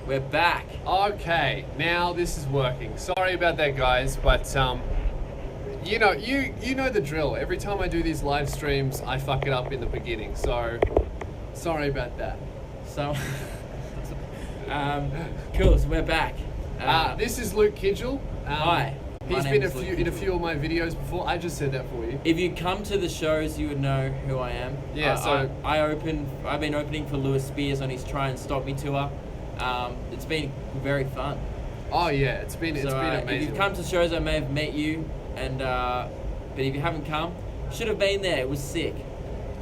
We're back. Okay, now this is working. Sorry about that, guys, but you know the drill. Every time I do these live streams, I fuck it up in the beginning. So sorry about that. So, cool. So we're back. This is Luke Kidgel. Hi. He's been in a few of my videos before. I just said that for you. If you come to the shows, you would know who I am. Yeah. I've been opening for Lewis Spears on his Try and Stop Me tour. It's been very fun. Oh yeah, it's been amazing. If you've come to shows, I may have met you, and but if you haven't come, should have been there. It was sick.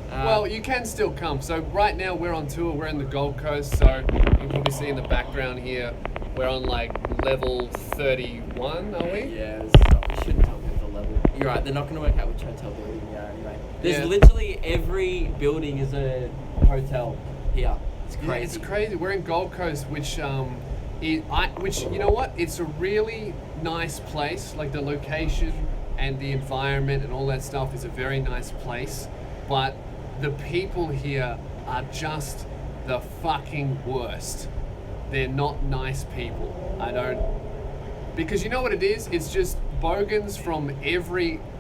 Well, you can still come. So right now we're on tour. We're in the Gold Coast. So you can probably see in the background here, we're on like level 31, are we? Yeah, we shouldn't tell people the level. You're right. They're not going to work out which hotel building we are anyway. There's literally every building is a hotel here. It's crazy. Yeah, it's crazy. We're in Gold Coast, which you know what? It's a really nice place. Like the location and the environment and all that stuff is a very nice place. But the people here are just the fucking worst. They're not nice people. Because you know what it is? It's just bogans from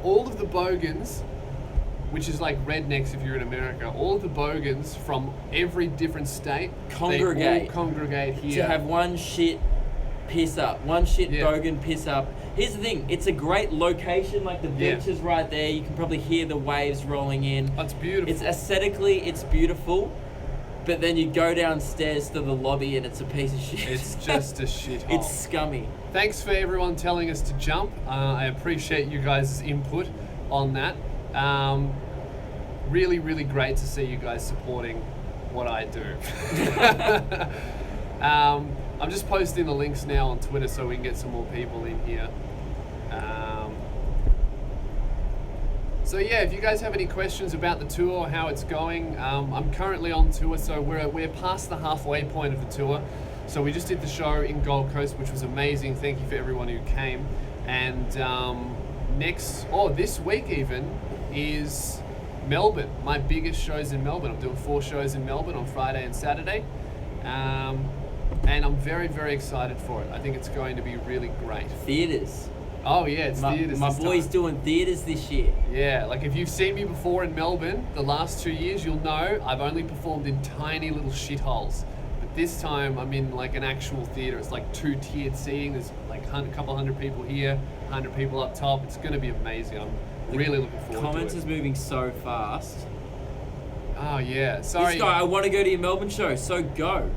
all of the bogans, which is like rednecks if you're in America, all of the bogans from every different state they all congregate here. To have one shit bogan piss up. Here's the thing, it's a great location, like the beach is right there, you can probably hear the waves rolling in. That's beautiful. It's aesthetically, it's beautiful, but then you go downstairs to the lobby and it's a piece of shit. It's just a shithole. It's scummy. Thanks for everyone telling us to jump. I appreciate you guys' input on that. Really, really great to see you guys supporting what I do. I'm just posting the links now on Twitter so we can get some more people in here. So yeah, if you guys have any questions about the tour or how it's going, I'm currently on tour, so we're past the halfway point of the tour. So we just did the show in Gold Coast, which was amazing. Thank you for everyone who came. And this week even is Melbourne. My biggest show's in Melbourne. I'm doing 4 shows in Melbourne on Friday and Saturday. And I'm very, very excited for it. I think it's going to be really great. Theatres. Oh yeah, it's theatres. My boy's doing theatres this year. Yeah, like if you've seen me before in Melbourne, the last 2 years, you'll know I've only performed in tiny little shitholes. But this time I'm in like an actual theatre. It's like 2-tiered seating. There's like a couple hundred people here, 100 people up top. It's going to be amazing. I'm really looking forward to it. Comments is moving so fast. Oh yeah, sorry. This guy, I want to go to your Melbourne show, so go.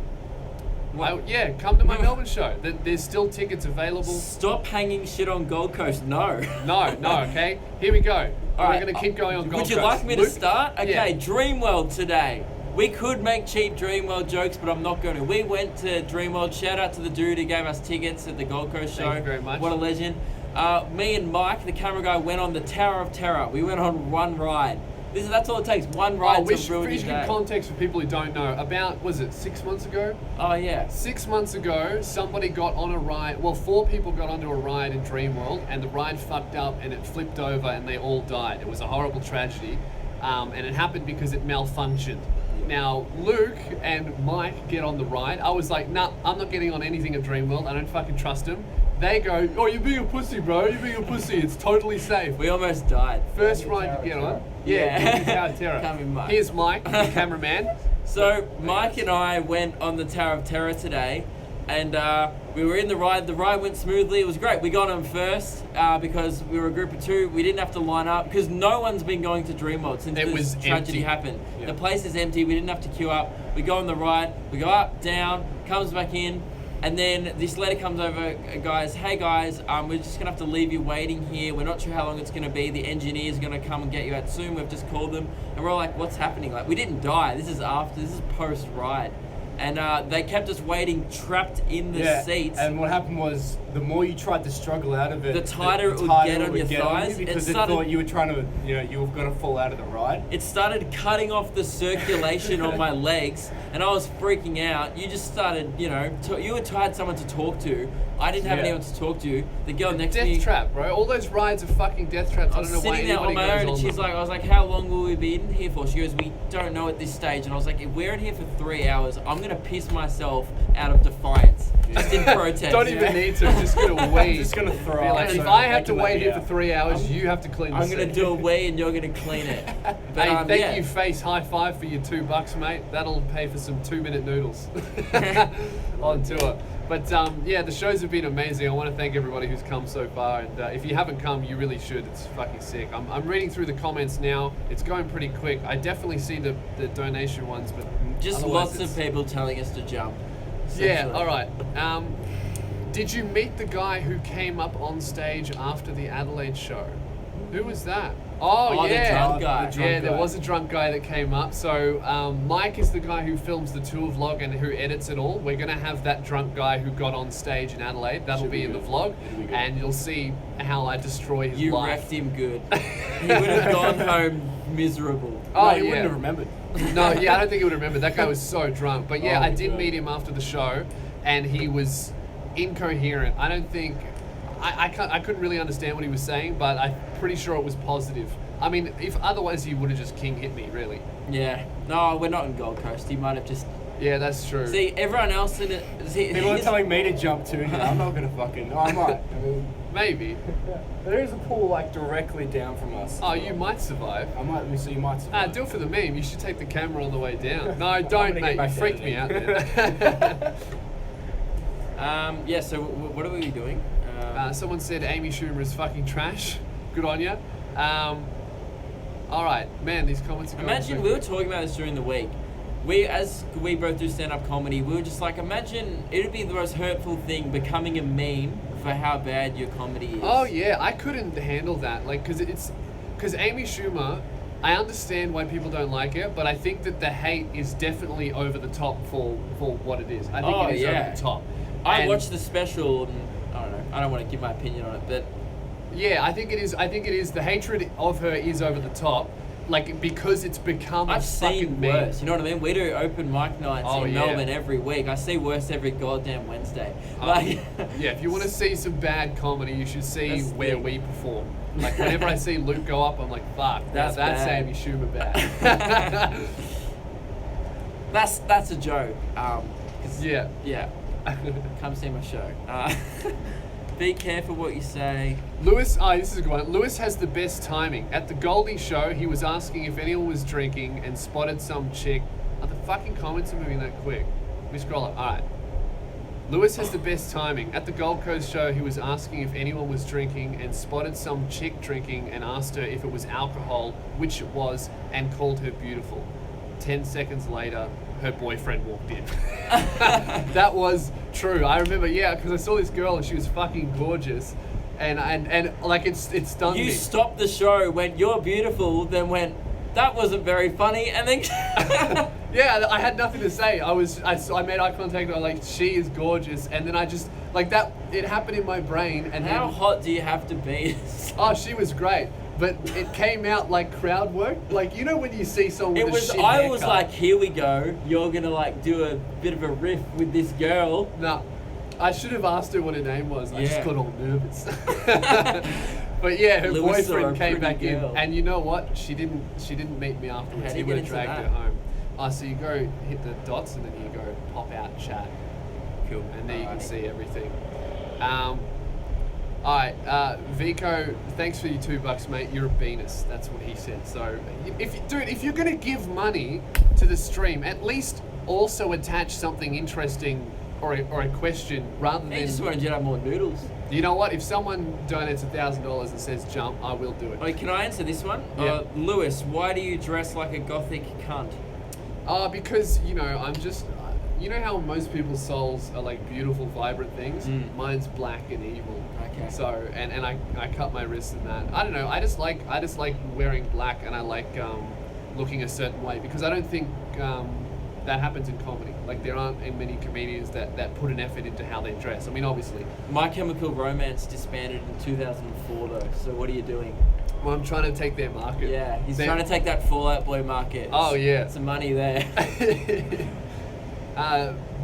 Come to my Melbourne show. There's still tickets available. Stop hanging shit on Gold Coast. No. No, okay. Here we go. All right, we're going to keep going on Gold Coast. Would you like me to start? Okay, yeah. Dreamworld today. We could make cheap Dreamworld jokes, but I'm not going to. We went to Dreamworld. Shout out to the dude who gave us tickets at the Gold Coast show. Thank you very much. What a legend. Me and Mike, the camera guy, went on the Tower of Terror. We went on one ride. That's all it takes, one ride to ruin your day. Context for people who don't know, about, was it 6 months ago? Oh yeah. 6 months ago, somebody got on a ride, 4 people got onto a ride in Dreamworld, and the ride fucked up and it flipped over and they all died. It was a horrible tragedy, and it happened because it malfunctioned. Now, Luke and Mike get on the ride. I was like, nah, I'm not getting on anything at Dreamworld. I don't fucking trust them. They go, oh, you're being a pussy, bro. You're being a pussy. It's totally safe. We almost died. First ride to get on. Yeah, Tower of Terror. Come in, Mike. Here's Mike, the cameraman. So, Mike and I went on the Tower of Terror today, and we were in the ride. The ride went smoothly. It was great. We got on first because we were a group of 2. We didn't have to line up because no one's been going to Dreamworld since this tragedy happened. Yeah. The place is empty. We didn't have to queue up. We go on the ride. We go up, down, comes back in. And then this letter comes over, guys, hey guys, we're just going to have to leave you waiting here. We're not sure how long it's going to be. The engineer's going to come and get you out soon. We've just called them. And we're all like, what's happening? Like, we didn't die. This is post-ride. And they kept us waiting, trapped in the seats. And what happened was, the more you tried to struggle out of it, the tighter it would get on your thighs. Because it thought you were trying to, you were going to fall out of the ride. It started cutting off the circulation on my legs, and I was freaking out. You just started, you had someone to talk to. I didn't have anyone to talk to. The girl next to me... Death trap, bro. All those rides are fucking death traps. I don't know why anybody goes on them. I was sitting there on my own, and I was like, how long will we be in here for? She goes, we don't know at this stage. And I was like, if we're in here for 3 hours, I'm going going to piss myself out of defiance. Just in protest. Don't even need to. Just gonna wait. Just gonna throw Be like, up, if so I have they to can let wait me here for out. 3 hours, you have to clean the I'm going to seat. do a wee and you're going to clean it. But, Hey, thank yeah. you, Face. High five for your $2, mate. That'll pay for some 2-minute noodles on tour. But yeah, the shows have been amazing. I want to thank everybody who's come so far. And if you haven't come, you really should. It's fucking sick. I'm reading through the comments now. It's going pretty quick. I definitely see the donation ones, but Just otherwise lots it's- of people telling us to jump. Yeah, essentially. all right. Did you meet the guy who came up on stage after the Adelaide show? Who was that? Oh, the yeah. drunk guy. The drunk Yeah, there guy. was a drunk guy that came up. So Mike is the guy who films the tour vlog and who edits it all. We're going to have that drunk guy who got on stage in Adelaide. That'll Should be be in the good. vlog. It'll be good. And you'll see how I destroy his You life. wrecked him good. He would have gone home miserable. Oh, No, you yeah. wouldn't have remembered. No, yeah, I don't think he would remember. That guy was so drunk. But yeah, Oh, I did God. meet him after the show, and he was incoherent. I don't think I couldn't really understand what he was saying, but I'm pretty sure it was positive. I mean, if otherwise he would have just king hit me, really. Yeah. No, we're not in Gold Coast. He might have just... Yeah, that's true. See, everyone else in it... See, People are here's- telling me to jump too. Now. I'm not gonna fucking. Oh, I might. I mean, Maybe. there is a pool like directly down from us. Oh, you might survive. I might. So you might. survive. Do it for the meme. You should take the camera on the way down. No, gonna don't, get mate. You back to freaked me out editing. then. Yeah, so what are we doing? Someone said Amy Schumer is fucking trash. Good on ya. All right, man. These comments are going. Imagine, so we were quick. talking about this during the week. As we both do stand-up comedy, we were just like, imagine it'd be the most hurtful thing becoming a meme for how bad your comedy is. Oh yeah, I couldn't handle that. Like, because Amy Schumer, I understand why people don't like it, but I think that the hate is definitely over the top for what it is. I think Oh, it is yeah. over the top. I And- watched the special, and I don't know. I don't want to give my opinion on it, but Yeah, I think it is. I think it is. The hatred of her is over the top, like because it's become. I've a fucking seen meme. worse. You know what I mean? We do open mic nights Oh, in yeah. Melbourne every week. I see worse every goddamn Wednesday. Oh, Like, yeah, if you want to see some bad comedy, you should see That's the where thing. we perform. Like whenever I see Luke go up, I'm like, fuck, That's that's bad. Amy Schumer bad. that's a joke. 'Cause- Yeah. yeah. Come see my show. Be careful what you say. Lewis, this is a good one. Lewis has the best timing. At the Goldie show, he was asking if anyone was drinking and spotted some chick. Oh, the fucking comments are moving that quick. Let me scroll up. All right. Lewis has the best timing. At the Gold Coast show, he was asking if anyone was drinking and spotted some chick drinking and asked her if it was alcohol, which it was, and called her beautiful. 10 seconds later, her boyfriend walked in. That was true. I remember, yeah, because I saw this girl and she was fucking gorgeous. And like it's stunned You me. stopped the show, went, "You're beautiful," then went, "That wasn't very funny," and then Yeah, I had nothing to say. I made eye contact and I was like, she is gorgeous. And then I just, like that, it happened in my brain. And how then, hot do you have to be? oh, she was great. But it came out like crowd work. Like, you know when you see someone It with was. a shit I was haircut? like, "Here we go. You're gonna like do a bit of a riff with this girl." No, I should have asked her what her name was. I just Yeah. got all nervous. But yeah, her Lewis saw a boyfriend came pretty back girl. in, and you know what? She didn't meet me afterwards. How'd He you would get have into dragged that? her home. Oh, so you go hit the dots, and then you go pop out chat, Cool. and there you can Alrighty. see everything. All right, Vico, thanks for your $2, mate. You're a Venus. That's what he said. So, if you're gonna give money to the stream, at least also attach something interesting or a question rather They just than. wanted you to have more noodles. You know what? If someone donates $1,000 and says jump, I will do it. Wait, can I answer this one? Yeah. Lewis, why do you dress like a gothic cunt? Because I'm just. You know how most people's souls are like beautiful, vibrant things. Mm. Mine's black and evil. Okay. So and I cut my wrists in that. I don't know. I just like wearing black, and I like looking a certain way because I don't think that happens in comedy. Like there aren't many comedians that put an effort into how they dress. I mean, obviously. My Chemical Romance disbanded in 2004 though, so what are you doing? Well, I'm trying to take their market. Yeah, he's They're- trying to take that Fallout Boy market. Oh, yeah. Some money there.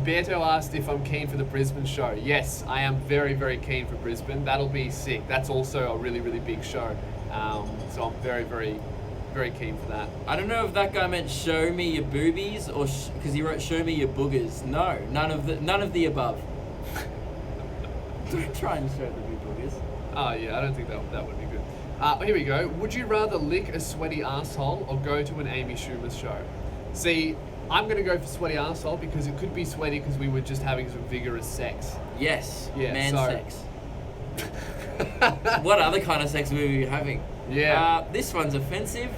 Beto asked if I'm keen for the Brisbane show. Yes, I am very, very keen for Brisbane. That'll be sick. That's also a really, really big show. So I'm very, very very keen for that. I don't know if that guy meant show me your boobies or because he wrote show me your boogers. No, none of the above. Don't try and show the big boogers. Oh yeah, I don't think that would be good. Here we go. Would you rather lick a sweaty asshole or go to an Amy Schumer show? See, I'm gonna go for sweaty asshole because it could be sweaty because we were just having some vigorous sex. Yes, Yeah, man so- sex. What other kind of sex were we having? Yeah. This one's offensive.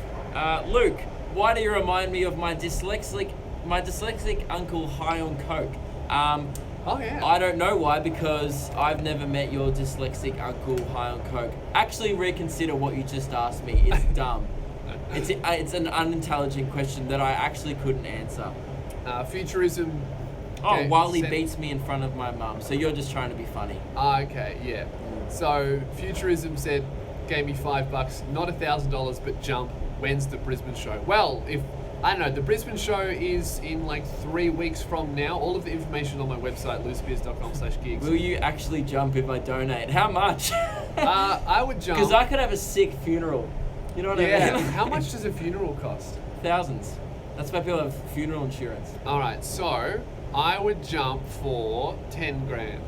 Luke, why do you remind me of my dyslexic uncle high on coke? Oh yeah. I don't know why, because I've never met your dyslexic uncle high on coke. Actually, reconsider what you just asked me. It's dumb. It's an unintelligent question that I actually couldn't answer. Futurism. Oh, Okay, while he send- beats me in front of my mum. So you're just trying to be funny. Okay, yeah. So Futurism said, gave me $5, not $1,000, but jump. When's the Brisbane show? Well, I don't know, the Brisbane show is in like 3 weeks from now. All of the information on my website, loosebeers.com/gigs. Will you actually jump if I donate? How much? I would jump. Because I could have a sick funeral. You know what I Yeah. mean? How much does a funeral cost? Thousands. That's why people have funeral insurance. All right, so I would jump for 10 grand.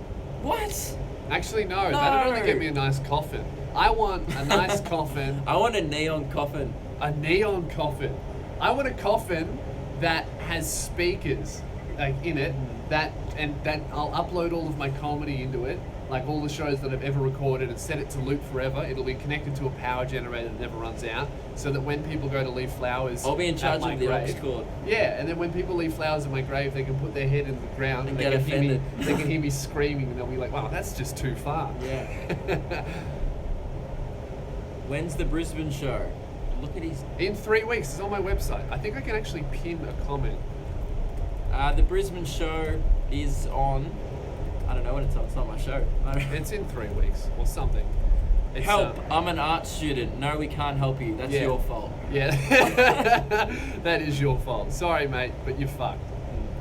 What? Actually, no, that'd only No. get me a nice coffin. I want a nice coffin, I want a neon coffin. a neon coffin. I want a coffin that has speakers like in it that I'll upload all of my comedy into it, like all the shows that I've ever recorded, and set it to loop forever. It'll be connected to a power generator that never runs out, so that when people go to leave flowers, I'll be in at charge my of the aux grave, cord. yeah, and then when people leave flowers in my grave, they can put their head in the ground And they get can hear me. offended. They can hear me screaming, and they'll be like, "Wow, that's just too far." Yeah. When's the Brisbane show? Look at his. In 3 weeks, it's on my website. I think I can actually pin a comment. The Brisbane show is on. I don't know when it's on. It's not my show. I don't- It's in 3 weeks or something. It's, Help! I'm an art student. No, we can't help you. That's Yeah. your fault. Yeah, that is your fault. Sorry, mate, but you're fucked.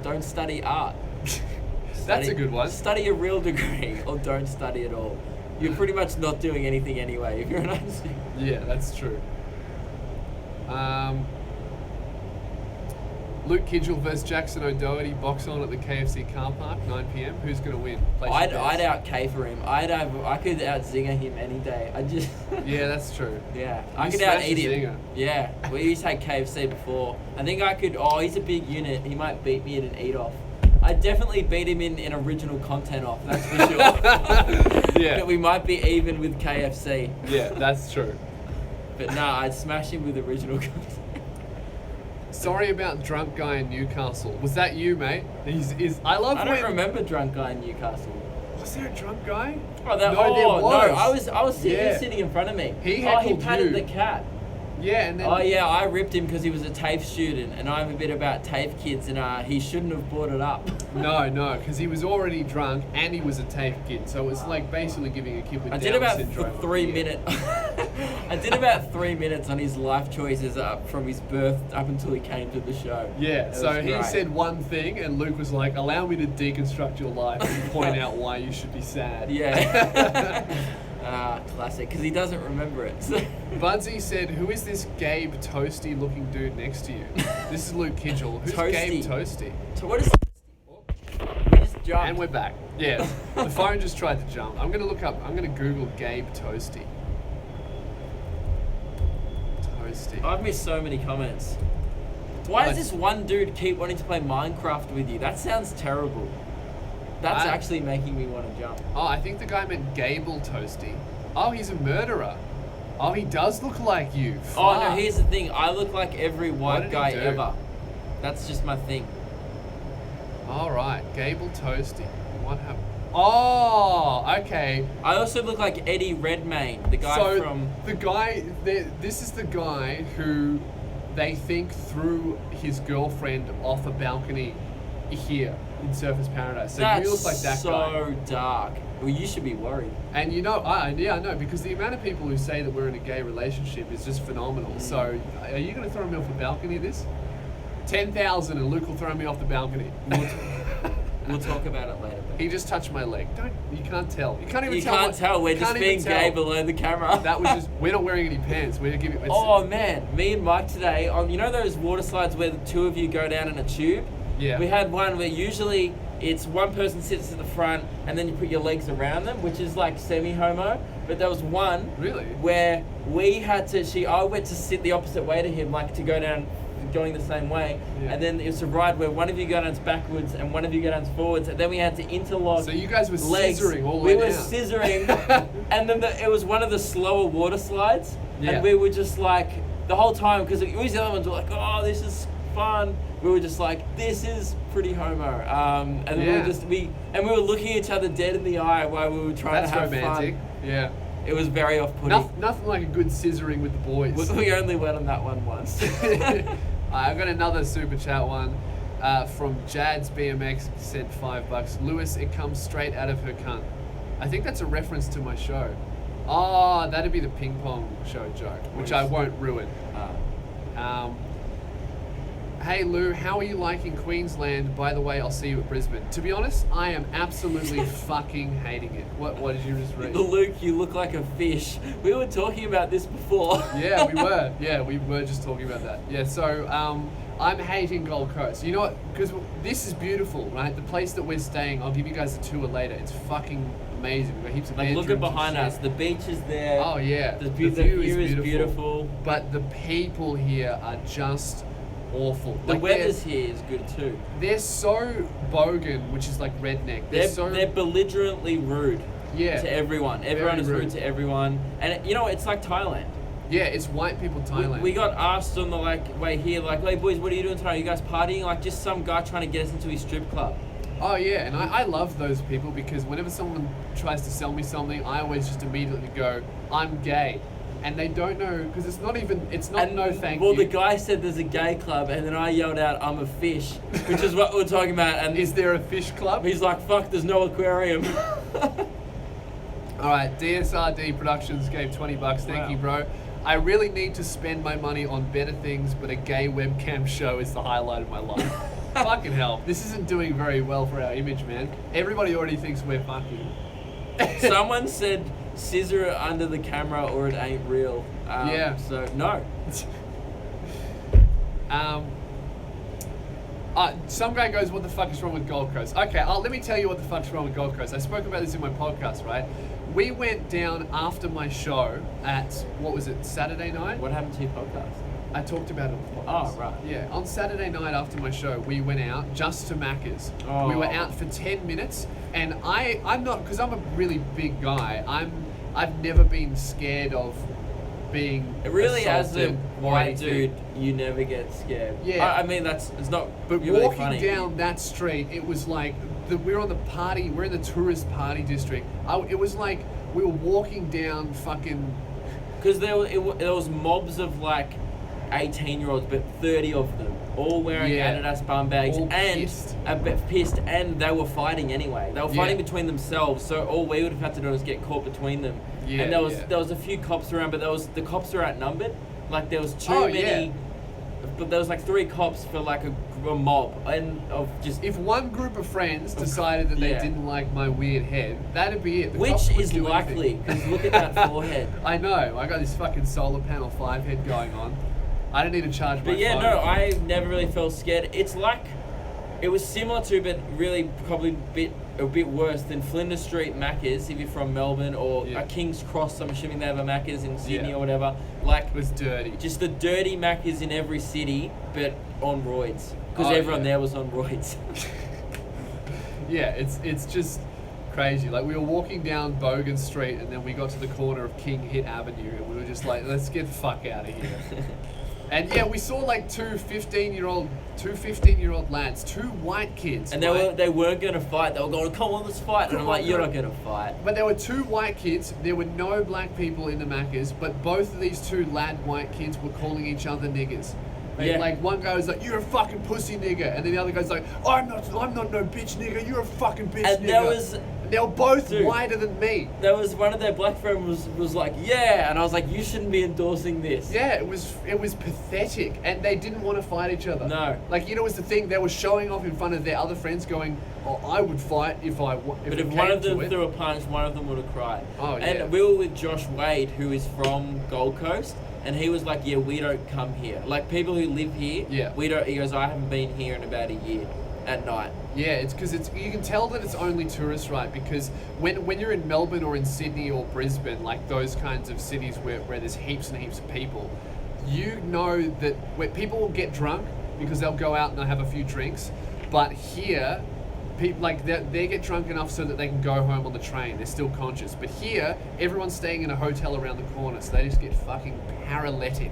Don't study art. That's a good one. Study a real degree, or don't study at all. You're pretty much not doing anything anyway if you're an art student. Yeah, that's true. Luke Kidgel versus Jackson O'Doherty box on at the KFC car park, 9 p.m. Who's going to win? Place your I'd bets. out K for him. I could out zinger him any day. I just Yeah, that's true. yeah. I You could out smash eat a him. zinger. Yeah. We used to have KFC before. I think I could. Oh, he's a big unit. He might beat me in an eat off. I'd definitely beat him in original content off. That's for sure. Yeah. But we might be even with KFC. Yeah, that's true. But nah, I'd smash him with original content. Sorry about drunk guy in Newcastle. Was that you, mate? I love I when. don't remember drunk guy in Newcastle. Was there a drunk guy? Oh, No, there was. I was sitting, he Yeah. was sitting in front of me. He he heckled patted you. the cat. Yeah, and then. Oh yeah, I ripped him because he was a TAFE student, and I'm a bit about TAFE kids, and he shouldn't have brought it up. No, because he was already drunk and he was a TAFE kid, so it's like basically giving a kid with I Down did about syndrome. 3 minutes. I did about 3 minutes on his life choices from his birth up until he came to the show. Yeah, It so was he great. said one thing, and Luke was like, "Allow me to deconstruct your life and point out why you should be sad." Yeah. Classic, because he doesn't remember it. So. Budsy said, "Who is this Gabe Toasty looking dude next to you?" This is Luke Kidgel. Who's Gabe Toasty. Toasty? So what is? We just jumped. And we're back. Yeah, the phone just tried to jump. I'm gonna Google Gabe Toasty. Toasty. I've missed so many comments. Why does Like- this one dude keep wanting to play Minecraft with you? That sounds terrible. That's I- actually making me want to jump. Oh, I think the guy meant Gable Toasty. Oh, he's a murderer. Oh, he does look like you. Oh no, Fuck. here's the thing. I look like every What white did he guy do? ever. That's just my thing. All right, Gable Toasty. What happened? Oh, okay. I also look like Eddie Redmayne, the guy So from. the guy, this is the guy who they think threw his girlfriend off a balcony here in Surfers Paradise. So That's you look like that guy. so dark. Well, you should be worried. And you know, I know, because the amount of people who say that we're in a gay relationship is just phenomenal. So, are you going to throw me off a balcony this? 10,000 and Luke will throw me off the balcony. We'll talk about it later. He just touched my leg. You can't tell. You can't even You tell. can't tell. We're just being gay below the camera. That was just. We're not wearing any pants. We're giving. Oh man, me and Mike today on those water slides where the two of you go down in a tube. Yeah. We had one where usually it's one person sits at the front and then you put your legs around them, which is like semi-homo. But there was one Really? where we had to. I went to sit the opposite way to him, like to go down, going the same way. Yeah. And then it was a ride where one of you go down backwards and one of you go down forwards, and then we had to interlock. So you guys were legs. scissoring all the We way were down. scissoring, and then it was one of the slower water slides, Yeah. and we were just like the whole time because always the other ones were like, "Oh, this is fun." We were just like, "This is pretty homo," and then we were looking each other dead in the eye while we were trying That's to have romantic. fun. Yeah. It was very off-putting. Nothing like a good scissoring with the boys. We only went on that one once. I've got another super chat one from Jad's BMX, sent $5. Lewis, it comes straight out of her cunt. I think that's a reference to my show. Oh, that'd be the ping pong show joke, which I won't ruin. Hey Lou, how are you liking Queensland? By the way, I'll see you at Brisbane. To be honest, I am absolutely fucking hating it. What did you just read? Luke, you look like a fish. We were talking about this before. Yeah, we were. Yeah, we were just talking about that. Yeah, so I'm hating Gold Coast. You know what? Because this is beautiful, right? The place that we're staying, I'll give you guys a tour later. It's fucking amazing. We've got heaps of Like, look bedrooms at and behind shit. us. The beach is there. Oh yeah, The view is beautiful. But the people here are just awful. The Like, weather's here is good too. they're so bogan, which is like redneck. They're belligerently rude Yeah. to everyone. Everyone is rude. rude to everyone. And it's like Thailand. Yeah, it's white people Thailand. We got asked on the way here, like, "Hey boys, what are you doing tonight? Are you guys partying?" Like just some guy trying to get us into his strip club. Oh yeah, and I love those people because whenever someone tries to sell me something, I always just immediately go, "I'm gay," and they don't know because it's not no thank well, you. the guy said there's a gay club, and then I yelled out, "I'm a fish," which is what we're talking about. And Is there a fish club? he's like, "Fuck, there's no aquarium." All right, DSRD Productions gave $20. Thank Wow. you, bro. I really need to spend my money on better things, but a gay webcam show is the highlight of my life. Fucking hell, this isn't doing very well for our image, man. Everybody already thinks we're fucking. Someone said, "Scissor it under the camera, or it ain't real." Yeah. So no. Some guy goes, "What the fuck is wrong with Gold Coast?" Okay, let me tell you what the fuck's wrong with Gold Coast. I spoke about this in my podcast, right? We went down after my show at, what was it, Saturday night? What happened to your podcast? I talked about it on the podcast. Oh, right. Yeah, on Saturday night after my show, we went out just to Macca's. Oh. We were out for 10 minutes, and I'm not, because I'm a really big guy, I've never been scared of being Really, as a assaulted or white anything. dude, you never get scared. Yeah. I mean, it's not. But you're really walking funny. down that street, it was like we're on the party. We're in the tourist party district. It was like we were walking down fucking. Because there was mobs of like 18-year-olds, but 30 of them, all wearing Yeah. Adidas bum bags All and pissed. a bit pissed, and they were fighting anyway. They were fighting Yeah. between themselves, so all we would have had to do was get caught between them. Yeah, and there yeah. was a few cops around, but the cops were outnumbered. Like there was too Oh, many. yeah. But there was like 3 cops for like a mob, and of just. If one group of friends decided that they Yeah. didn't like my weird head, that'd be it. The Which cops wouldn't is do likely, anything. because look at that forehead. I know. I got this fucking solar panel 5 head going on. I don't need to charge my But yeah, phone. no, I never really felt scared. It's like, it was similar to, but really probably a bit worse than Flinders Street Macca's, if you're from Melbourne, or Yeah. a King's Cross, I'm assuming they have a Macca's in Sydney Yeah. or whatever. Like, It was dirty. just the dirty Macca's in every city, but on roids. Because Oh, everyone yeah. there was on roids. Yeah, it's just crazy. Like, we were walking down Bogan Street, and then we got to the corner of King Hit Avenue, and we were just like, let's get the fuck out of here. And yeah, we saw like two 15-year-old lads, 2 white kids. And right? they weren't going to fight. They were going, come on, let's fight. And I'm like, you're not going to fight. But there were 2 white kids. There were no black people in the Macca's, but both of these 2 lad white kids were calling each other niggers. Yeah. Like one guy was like, "You're a fucking pussy nigger," and then the other guy's like, I'm not no bitch nigger. You're a fucking bitch And nigger." there was- And they were both Dude. whiter than me. There was one of their black friends was like, yeah, and I was like, you shouldn't be endorsing this. Yeah, it was pathetic, and they didn't want to fight each other. No. Like, you know, it was the thing. They were showing off in front of their other friends, going, "Oh, I would fight if But it if came one of them to it." threw a punch, one of them would have cried. Oh, and yeah. we were with Josh Wade, who is from Gold Coast, and he was like, yeah, we don't come here. Like, people who live here, Yeah. we don't. He goes, I haven't been here in about a year at night. Yeah, it's because you can tell that it's only tourists, right? Because when you're in Melbourne or in Sydney or Brisbane, like those kinds of cities where there's heaps and heaps of people, you know that where people will get drunk because they'll go out and they'll have a few drinks, but here, people like they get drunk enough so that they can go home on the train. They're still conscious, but here everyone's staying in a hotel around the corner, so they just get fucking paralytic,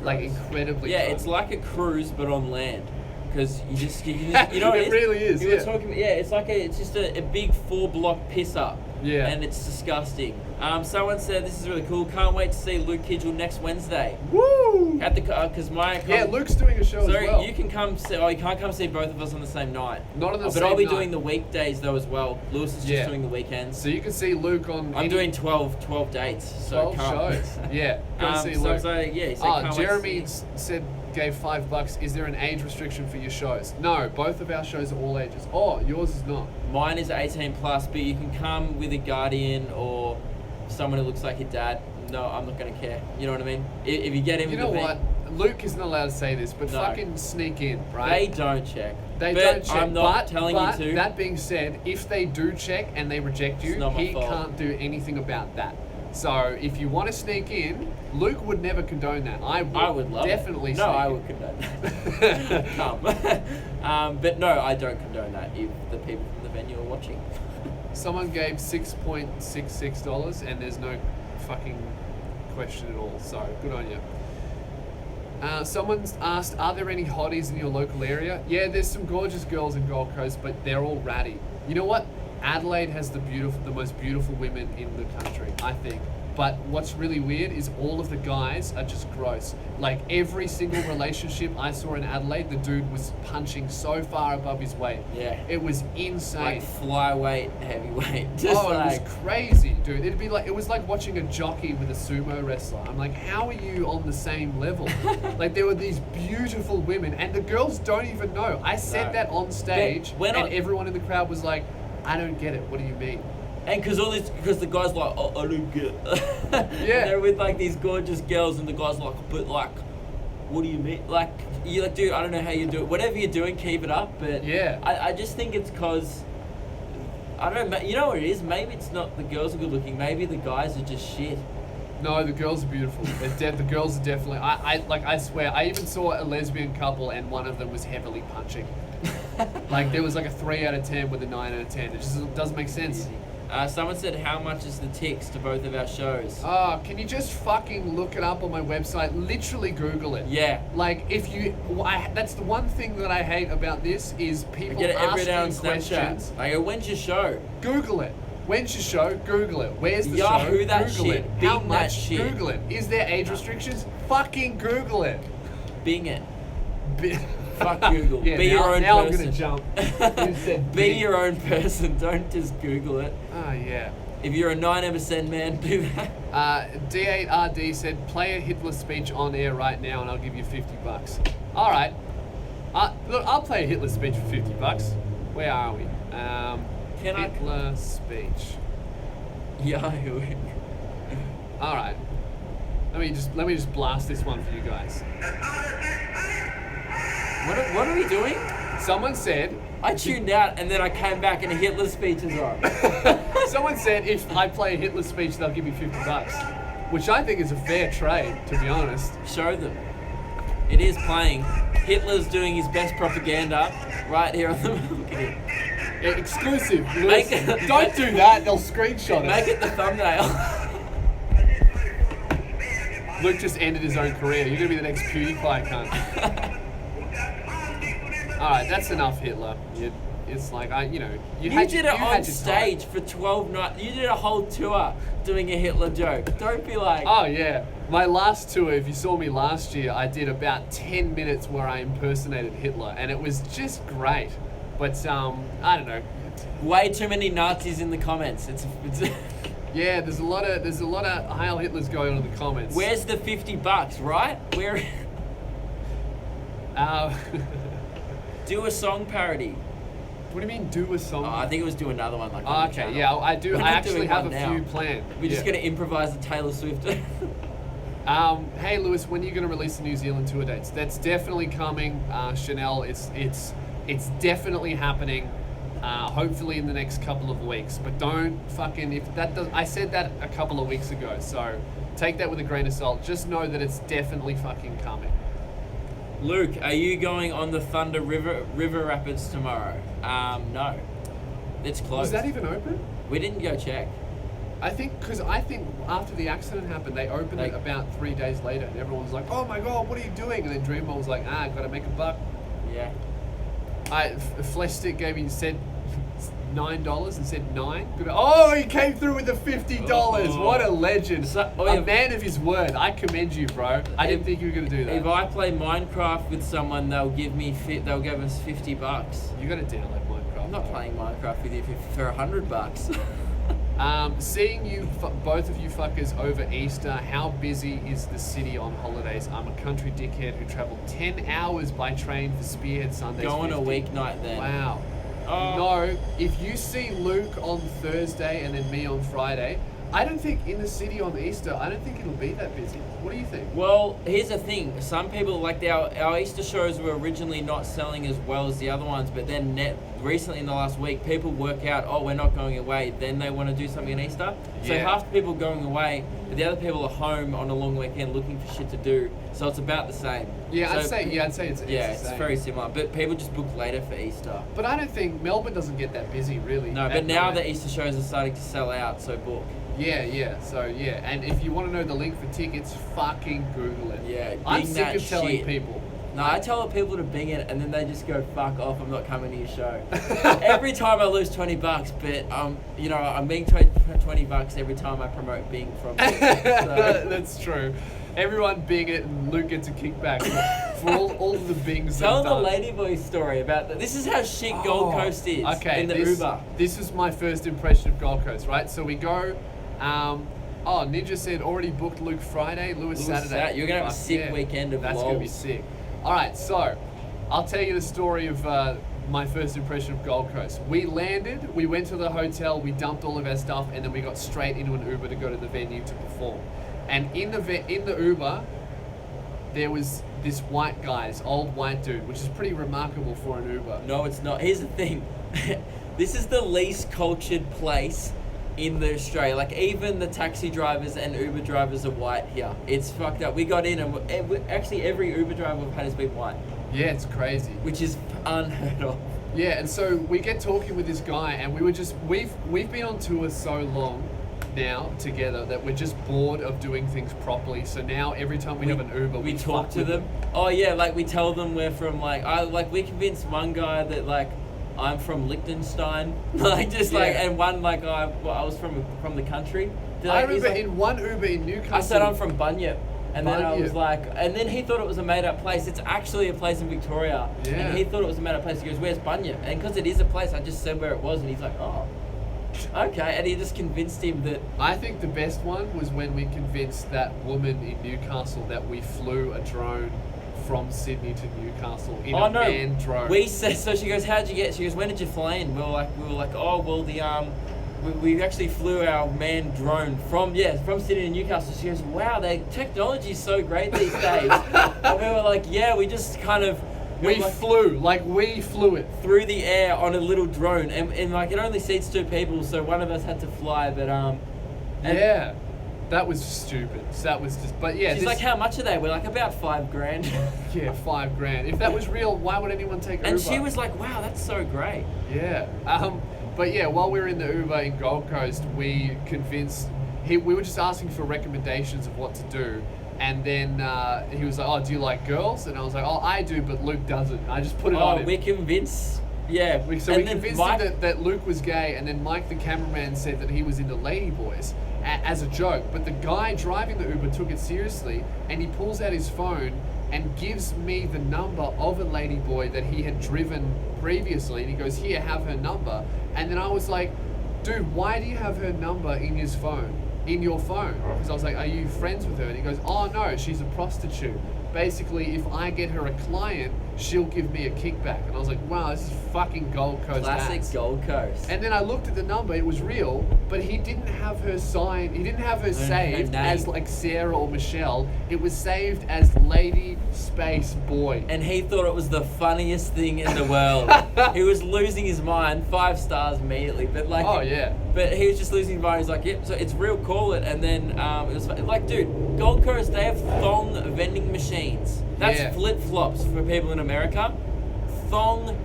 like incredibly. Yeah, drunk. it's like a cruise, but on land. Because you just you know It really is, You were yeah. talking, it's just a big 4-block piss up. Yeah. And it's disgusting. Someone said this is really cool. Can't wait to see Luke Kidgel next Wednesday Woo! at the because my Yeah, Luke's doing a show So as well. you can come see. Oh, you can't come see both of us on the same night. Not on the But same I'll be night. doing the weekdays though as well. Lewis is Yeah. just doing the weekends. So you can see Luke on. I'm doing 12 dates. So 12 come. shows. Yeah, go and see so Luke. yeah, he said, can't wait to Jeremy see. said gave $5. Is there an age restriction for your shows? No, both of our shows are all ages. Oh, yours is not. Mine is 18 plus, but you can come with a guardian or someone who looks like your dad. No, I'm not gonna care. You know what I mean? If you get him, You with know the what? Luke isn't allowed to say this, but No. fucking sneak in, They right? don't check. They But don't check. I'm not but, telling but you to. That being said, if they do check and they reject you, It's not my he fault. can't do anything about that. So if you want to sneak in, Luke would never condone that. I would love definitely it. sneak No, I in. would condone that. Come. But no, I don't condone that if the people from the venue are watching. Someone gave $6.66 and there's no fucking question at all. So good on you. Someone's asked, are there any hotties in your local area? Yeah, there's some gorgeous girls in Gold Coast, but they're all ratty. You know what? Adelaide has the most beautiful women in the country, I think. But what's really weird is all of the guys are just gross. Like every single relationship I saw in Adelaide, the dude was punching so far above his weight. Yeah. It was insane. Like flyweight, heavyweight. Just Oh, like, it was crazy, dude. It was like watching a jockey with a sumo wrestler. I'm like, how are you on the same level? Like there were these beautiful women, and the girls don't even know. I said No. that on stage, When and I- everyone in the crowd was like, I don't get it. What do you mean? and because the guy's like, oh, I don't get it. Yeah. They're with like these gorgeous girls, and the guy's like, but like, what do you mean? Like, you're like, dude, I don't know how you do it. Whatever you're doing, keep it up. But Yeah. I just think it's because, I don't know, you know what it is? Maybe it's not the girls are good looking. Maybe the guys are just shit. No, the girls are beautiful. The girls are definitely. I swear. I even saw a lesbian couple, and one of them was heavily punching. Like there was like a 3 out of 10 with a 9 out of 10. It just doesn't make sense. Someone said, how much is the ticks to both of our shows? Oh, can you just fucking look it up on my website? Literally Google it. Yeah. Like, if you... that's the one thing that I hate about this is I people get it every day on asking questions. Snapchat. I go, when's your show? Google it. When's your show? Google it. Where's the Yahoo show? that Google shit. it. How Bing that much? shit. Google it. Is there age restrictions? Fucking Google it. Bing it. Bi- Fuck Google. Yeah, Be now, your own now person. I'm gonna jump. You said Be Bing. your own person. Don't just Google it. Oh, yeah. If you're a 9% man, do that. D8RD said, play a Hitler speech on air right now and I'll give you $50. All right. Look, I'll play a Hitler speech for $50. Where are we? Can I- Hitler speech. Yahoo. All right. Let me just blast this one for you guys. What are we doing? Someone said, I tuned out and then I came back and a Hitler speech is on. someone said if I play a Hitler speech, they'll give me $50, which I think is a fair trade, to be honest. Show them. It is playing. Hitler's doing his best propaganda right here on the... Look at him. Exclusive. Make Lewis. it- Don't do that. They'll screenshot Make it. it the thumbnail. Luke just ended his own career. You're gonna be the next PewDiePie cunt. All right, that's enough, Hitler. It's like you You had did your- it you on had your time. stage for 12 nights. You did a whole tour doing a Hitler joke. Don't be like... Oh yeah, My last tour, if you saw me last year, I did about 10 minutes where I impersonated Hitler, and it was just great. But I don't know. Way too many Nazis in the comments. It's Yeah, there's a lot of Heil Hitlers going on in the comments. Where's the $50, right? Where? Uh, Do a song parody. what do you mean, do a song? Oh, I think it was do another one like Oh, on the okay, channel. yeah, I do. We're I not actually doing have a one now. few planned. We're just Yeah. gonna improvise the Taylor Swift. Hey Lewis, when are you going to release the New Zealand tour dates? That's definitely coming, Chanel. It's definitely happening. Hopefully in the next couple of weeks. But don't fucking if that does. I said that a couple of weeks ago, so take that with a grain of salt. Just know that it's definitely fucking coming. Luke, are you going on the Thunder River Rapids tomorrow? No. It's closed. Is that even open? We didn't go check. I think after the accident happened, they opened it about 3 days later, and everyone was like, "Oh my god, what are you doing?" And then Dreamboat was like, "Gotta make a buck." Yeah. Flesh Stick said $9 and said 9. Oh, he came through with the $50. Oh. What a legend! Yeah. A man of his word. I commend you, bro. I didn't think you were gonna do that. If I play Minecraft with someone, they'll give us $50. You gotta download Minecraft. I'm not playing Minecraft with you for $100. Seeing you, both of you fuckers over Easter, how busy is the city on holidays? I'm a country dickhead who travelled 10 hours by train for Spearhead Sundays. Go on a 50. weeknight then. Wow. Oh. No, if you see Luke on Thursday and then me on Friday, I don't think in the city on Easter, I don't think it'll be that busy. What do you think? Well, here's the thing. Some people, like our Easter shows were originally not selling as well as the other ones, but then recently in the last week, people work out, oh, we're not going away. Then they want to do something on Easter. So Yeah. half the people going away, but the other people are home on a long weekend looking for shit to do. So it's about the same. Yeah, So- I'd say it's Yeah, the it's same. very similar. But people just book later for Easter. But I don't think Melbourne doesn't get that busy really. No, at but now night. the Easter shows are starting to sell out, so book. Yeah. So yeah, and if you want to know the link for tickets, fucking Google it. Yeah, I'm bing sick that of telling shit. people. No, I tell people to bing it, and then they just go, "Fuck off! I'm not coming to your show." Every time I lose $20, but I'm being paid $20 every time I promote Bing from. So. That's true. Everyone bing it, and Luke gets a kickback for all of the bings. Tell they've the done. Ladyboy story about that. This is how shit Gold Coast is. Okay, in the this, Uber. This is my first impression of Gold Coast, right? So we go. Ninja said already booked Luke Friday, Lewis Saturday. You're gonna have a Fuck sick yeah. weekend of That's gonna be lols. sick. All right, so I'll tell you the story of my first impression of Gold Coast. We landed, we went to the hotel, we dumped all of our stuff, and then we got straight into an Uber to go to the venue to perform. And in the Uber, there was this white guy, this old white dude, which is pretty remarkable for an Uber. No, it's not. Here's the thing. This is the least cultured place in the Australia. Like, even the taxi drivers and Uber drivers are white here. It's fucked up. We got in and actually every Uber driver we've had has been white, Yeah, it's crazy. which is unheard of. Yeah, and so we get talking with this guy, and we've been on tour so long now together that we're just bored of doing things properly. So now every time we have an Uber, we fuck talk to with them. Oh yeah, like we tell them we're from we convinced one guy that I'm from Liechtenstein, and one I was from the country. I remember in one Uber in Newcastle. I said I'm from Bunyip. And then I was Bunyip. and then he thought it was a made up place. It's actually a place in Victoria. Yeah. And he thought it was a made up place. He goes, "Where's Bunyip?" And because it is a place, I just said where it was, and he's like, "Oh, okay." And he just convinced him that. I think the best one was when we convinced that woman in Newcastle that we flew a drone from Sydney to Newcastle in a manned drone. We said so. She goes, "How'd you get?" She goes, "When did you fly in?" We were like, "Oh, well, we actually flew our manned drone from Sydney to Newcastle." She goes, "Wow, technology's so great these days." And we were like, "Yeah, we just kind of." we flew it. Through the air on a little drone, and it only seats 2 people, so one of us had to fly. But Yeah, that was stupid. That was just. But yeah, she's like, "How much are they?" We're like, "About $5,000." Yeah, $5,000. If that was real, why would anyone take Uber? And she was like, "Wow, that's so great." Yeah. But yeah, while we were in the Uber in Gold Coast, we convinced we were just asking for recommendations of what to do. And then he was like, "Oh, do you like girls?" And I was like, "Oh, I do, but Luke doesn't." I just put it on him. We convinced Yeah. So and we then convinced Mike, him that Luke was gay, and then Mike, the cameraman, said that he was into ladyboys as a joke. But the guy driving the Uber took it seriously, and he pulls out his phone and gives me the number of a ladyboy that he had driven previously. And he goes, "Here, have her number." And then I was like, "Dude, why do you have her number in his phone? In your phone?" Because I was like, "Are you friends with her?" And he goes, "Oh no, she's a prostitute. Basically, if I get her a client, she'll give me a kickback." And I was like, "Wow, this is fucking Gold Coast classic ass." Gold Coast. And then I looked at the number; it was real, but he didn't have her sign. He didn't have her saved name. as like Sarah or Michelle. It was saved as Lady Space Boy. And he thought it was the funniest thing in the world. He was losing his mind. 5 stars immediately. But like, Oh yeah. But he was just losing his mind. He's like, "Yep, so it's real, call it." And then it was like, dude, Gold Coast, they have thong vending machines. That's Yeah. flip-flops for people in America. Thong.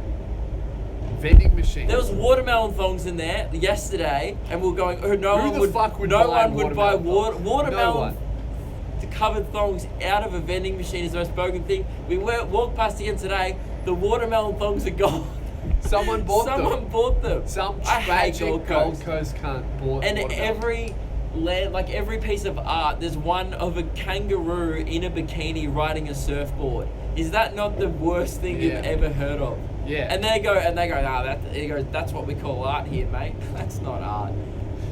Vending machine. There was watermelon thongs in there yesterday, and we were going, oh, no Who one the would, fuck would no buy one would buy watermelon thongs? No watermelon one. covered thongs out of a vending machine is the most bogan thing. We walked past again today, the watermelon thongs are gone. Someone bought them. Someone bought them. Some I hate tragic Gold Gold Coast. Coast cunt bought And watermelon. every land, like every piece of art, there's one of a kangaroo in a bikini riding a surfboard. Is that not the worst thing Yeah. you've ever heard of? Yeah. And they go, nah, that's what we call art here, mate. That's not art.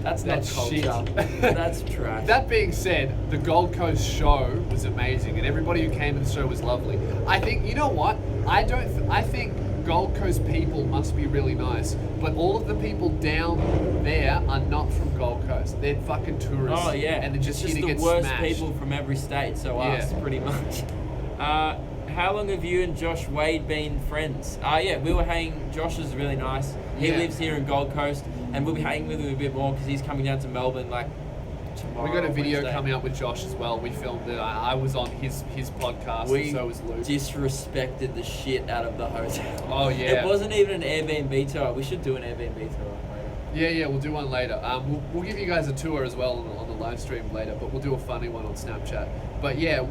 That's not That's culture. shit. That's trash. That being said, the Gold Coast show was amazing, and everybody who came to the show was lovely. I think, you know what? I think Gold Coast people must be really nice, but all of the people down there are not from Gold Coast. They're fucking tourists. Oh yeah, and they're just it's here just to the get worst smashed. people from every state. So Yeah. us, pretty much. How long have you and Josh Wade been friends? Yeah, we were hanging. Josh is really nice. He Yeah. lives here in Gold Coast, and we'll be hanging with him a bit more because he's coming down to Melbourne like tomorrow. We got a video Wednesday. coming up with Josh as well. We filmed it. I was on his podcast, We and so was Luke. disrespected the shit out of the hotel. Oh, yeah. It wasn't even an Airbnb tour. We should do an Airbnb tour later. Yeah, we'll do one later. We'll give you guys a tour as well on the live stream later, but we'll do a funny one on Snapchat. But yeah,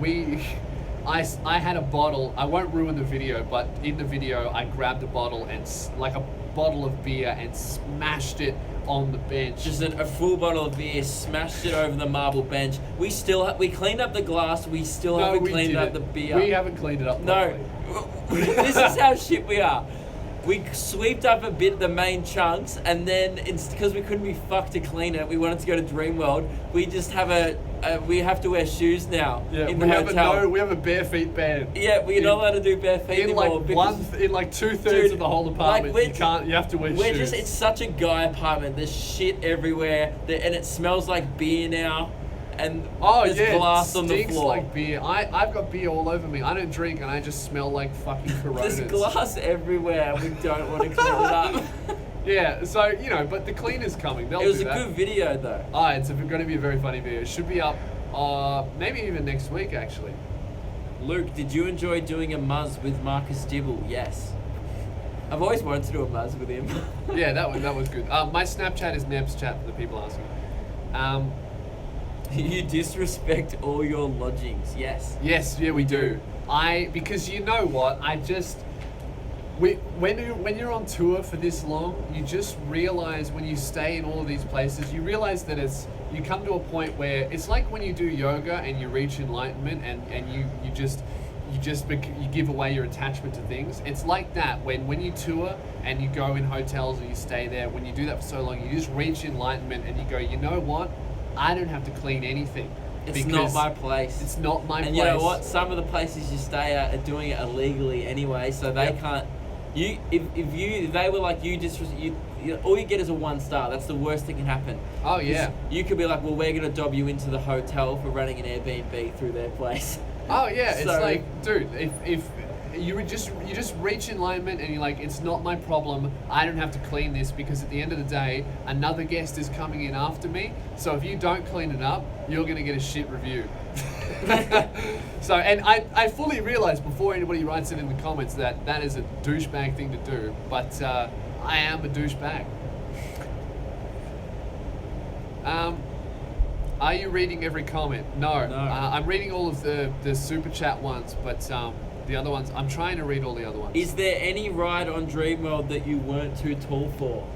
I had a bottle. I won't ruin the video, but in the video, I grabbed a bottle and like a bottle of beer and smashed it on the bench. Just a full bottle of beer, smashed it over the marble bench. We cleaned up the glass. We still haven't we cleaned up didn't. the beer. We haven't cleaned it up. No, properly. this is how shit we are. We sweeped up a bit the main chunks, and then because we couldn't be fucked to clean it, we wanted to go to Dreamworld. We just have we have to wear shoes now Yeah, in the we have hotel. we have a bare feet ban. Yeah, we're not allowed to do bare feet In anymore. like because in like 2/3 Dude, of the whole apartment, like, you can't. You have to wear we're shoes. it's such a guy apartment. There's shit everywhere, and it smells like beer now. And there's glass it on the stinks floor. like beer. I've got beer all over me. I don't drink, and I just smell like fucking Coronas. There's glass everywhere. We don't want to clean it up. Yeah, so but the cleaner's coming. They'll It was do a that. good video though. It's going to be a very funny video. It should be up, maybe even next week actually. Luke, did you enjoy doing a muzz with Marcus Dibble? Yes. I've always wanted to do a muzz with him. Yeah, that was good. My Snapchat is Nebs Chat for the people asking. You disrespect all your lodgings. Yes. Yes, yeah, we do. Because you know what, when you're on tour for this long, you just realize when you stay in all of these places, you realize that you come to a point where it's like when you do yoga and you reach enlightenment and you give away your attachment to things. It's like that when you tour and you go in hotels and you stay there. When you do that for so long, you just reach enlightenment and you go, you know what? I don't have to clean anything. It's not my place. It's not my place. And you know what? Some of the places you stay at are doing it illegally anyway, so they Yep. can't. If they were like you, all you get is a 1 star. That's the worst thing can happen. Oh yeah. You could be like, well, we're gonna dob you into the hotel for running an Airbnb through their place. Oh yeah. It's So- like, dude, if you just reach enlightenment and you're like, it's not my problem. I don't have to clean this because at the end of the day, another guest is coming in after me. So if you don't clean it up, you're gonna get a shit review. So, and I fully realize before anybody writes it in the comments that is a douchebag thing to do, but I am a douchebag. Are you reading every comment? No. No. I'm reading all of the super chat ones, but The other ones, I'm trying to read all the other ones. Is there any ride on Dreamworld that you weren't too tall for?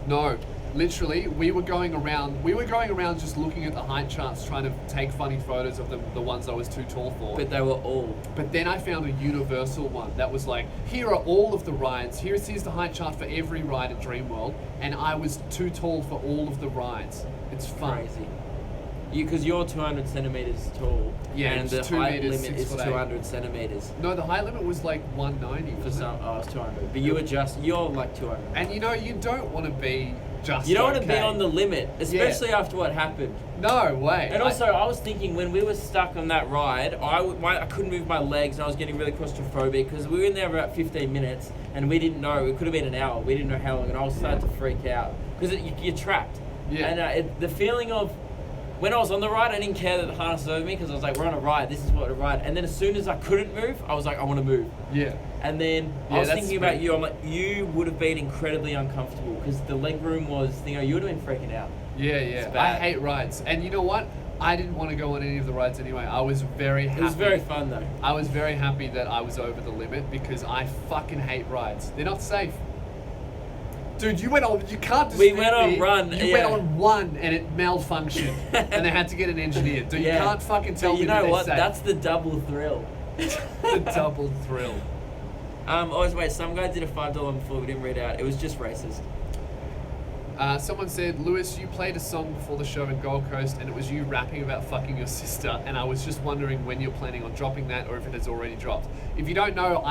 No. Literally, we were going around just looking at the height charts, trying to take funny photos of the ones I was too tall for. But they were all. But then I found a universal one that was like, here are all of the rides. Here's the height chart for every ride at Dreamworld, and I was too tall for all of the rides. It's fun. Crazy. Because you're 200 centimeters tall. Yeah, and it's the 2 height meters, limit is 6'8". 200 centimeters. No, the height limit was like 190. For wasn't some, it? oh, it's 200. But you're like 200. And you know, you don't want to be just. You don't want to be okay. on the limit, especially after what happened. No way. And also, I was thinking when we were stuck on that ride, I couldn't move my legs and I was getting really claustrophobic because we were in there about 15 minutes and we didn't know, it could have been an hour, we didn't know how long, and I was starting to freak out because you're trapped. Yeah. And the feeling of, when I was on the ride, I didn't care that the harness was over me because I was like, we're on a ride, this is what a ride. And then as soon as I couldn't move, I was like, I want to move. Yeah. And then Yeah, I was that's thinking about sweet. you, I'm like, you would have been incredibly uncomfortable because the leg room was, you would have been freaking out. Yeah, It's I bad. hate rides. And you know what? I didn't want to go on any of the rides anyway. I was very happy. It was very fun though. I was very happy that I was over the limit because I fucking hate rides. They're not safe. Dude, you can't We dispute went on me. Run, You yeah. went on one and it malfunctioned and they had to get an engineer. Dude, Yeah. you can't fucking tell But me you that know they're what? safe. That's the double thrill. the double thrill. Wait, some guy did a $5 on the floor, we didn't read out. It was just racist. Someone said, Lewis, you played a song before the show in Gold Coast and it was you rapping about fucking your sister, and I was just wondering when you're planning on dropping that or if it has already dropped. If you don't know,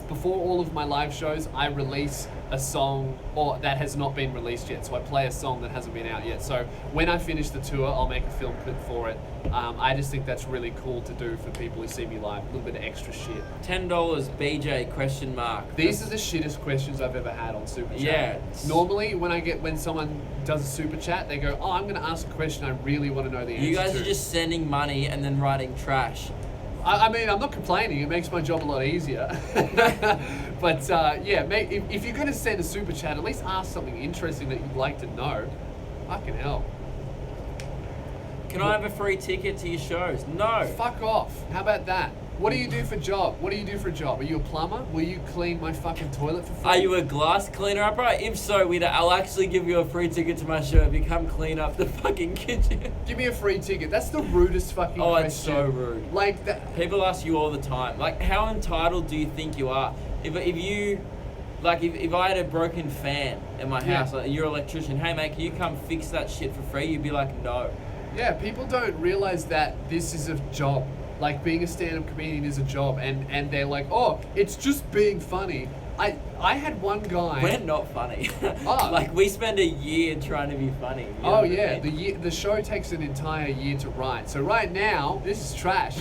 before all of my live shows, I release a song that has not been released yet. So I play a song that hasn't been out yet. So when I finish the tour, I'll make a film clip for it. I just think that's really cool to do for people who see me live. A little bit of extra shit. $10 BJ question mark. These are the shittest questions I've ever had on Super Chat. Yeah. Normally, when someone does a Super Chat, they go, "Oh, I'm going to ask a question I really want to know the answer to." You guys are just sending money and then writing trash. I mean, I'm not complaining. It makes my job a lot easier. But yeah, mate, if you're going to send a Super Chat, at least ask something interesting that you'd like to know. Fucking hell. Can I have a free ticket to your shows? No. Fuck off. How about that? What do you do for a job? What do you do for a job? Are you a plumber? Will you clean my fucking toilet for free? Are you a glass cleaner operator? If so, I'll actually give you a free ticket to my show if you come clean up the fucking kitchen. Give me a free ticket. That's the rudest fucking Oh, question. it's so rude. Like that. People ask you all the time, like, how entitled do you think you are? If I had a broken fan in my Yeah. house, like, you're an electrician, hey mate, can you come fix that shit for free? You'd be like, no. Yeah, people don't realize that this is a job. Like, being a stand-up comedian is a job, and they're like, oh, it's just being funny. I had one guy. We're not funny. Oh. Like, we spend a year trying to be funny. You know Oh what I yeah, mean? the show takes an entire year to write. So right now, this is trash,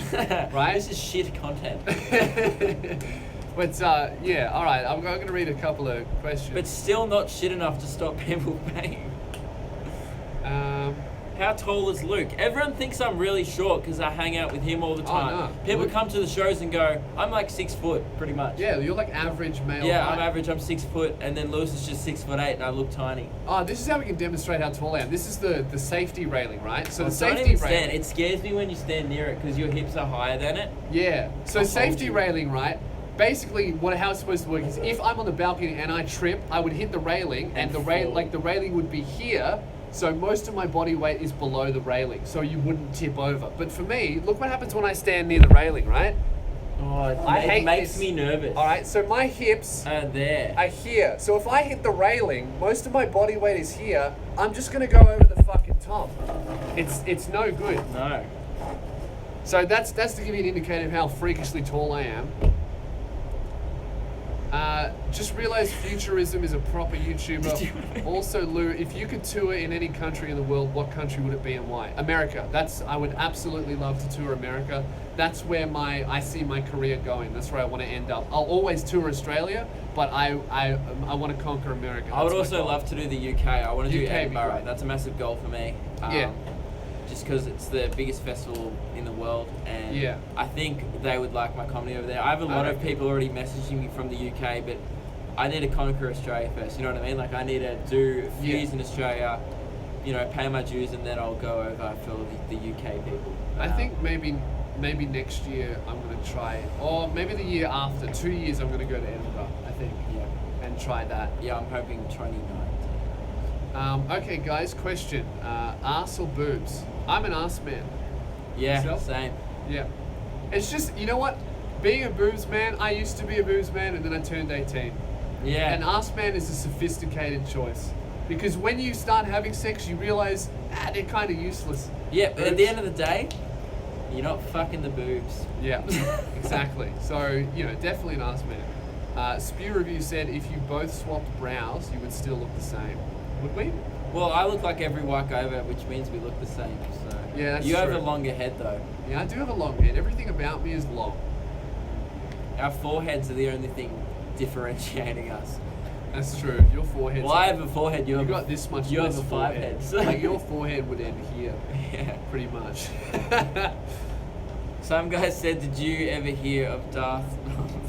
right? This is shit content. But yeah, all right. I'm going to read a couple of questions. But still not shit enough to stop people paying. How tall is Luke? Everyone thinks I'm really short because I hang out with him all the time. no. People Luke- come to the shows and go, I'm like 6 foot, pretty much. yeah, you're like average male. Yeah, height. I'm average. I'm 6 foot, and then Lewis is just 6'8", and I look tiny. Oh, this is how we can demonstrate how tall I am. This is the safety railing, right? So Well, the don't safety even railing. stand. It scares me when you stand near it because your hips are higher than it. Yeah. So I'll hold safety you. railing, right? Basically, how it's supposed to work is if I'm on the balcony and I trip, I would hit the railing, and the railing would be here. So most of my body weight is below the railing, so you wouldn't tip over. But for me, look what happens when I stand near the railing, right? Oh, I hate it makes this. me nervous. All right. So my hips There. are here. So if I hit the railing, most of my body weight is here. I'm just gonna go over the fucking top. It's no good. No. So that's to give you an indicator of how freakishly tall I am. Just realized Futurism is a proper YouTuber. Also, Lou, if you could tour in any country in the world, what country would it be and why? America. I would absolutely love to tour America. That's where I see my career going. That's where I want to end up. I'll always tour Australia, but I want to conquer America. I would That's my also goal. love to do the UK. I want to do UK would be Edinburgh. great. That's a massive goal for me. Yeah. Just because it's the biggest festival in the world, and Yeah. I think they would like my comedy over there. I have a lot of reckon. people already messaging me from the UK, but I need to conquer Australia first. You know what I mean? Like, I need to do a few Yeah. years in Australia, pay my dues, and then I'll go over for the UK people. I think maybe maybe next year I'm gonna try it, or maybe the year after. 2 years I'm gonna go to Edinburgh, I think, Yeah. and try that. Yeah, I'm hoping 29. Okay, guys, question: arse or boobs? I'm an arse man. Yeah, Yourself? same. Yeah, it's just, you know what? Being a boobs man, I used to be a boobs man, and then I turned 18. Yeah. An arse man is a sophisticated choice because when you start having sex, you realize they're kind of useless. Yeah, but at Boobs. the end of the day, you're not fucking the boobs. Yeah, exactly. So, you know, definitely an arse man. Spew Review said if you both swapped brows, you would still look the same. Would we? Well, I look like every white guy ever, which means we look the same. So Yeah, that's you have true. a longer head though. Yeah, I do have a long head. Everything about me is long. Our foreheads are the only thing differentiating us. That's true. Your forehead. Well, I have a forehead. You got this much. You have less a five forehead. heads. Like your forehead would end here, Yeah. pretty much. Some guy said, "Did you ever hear of Darth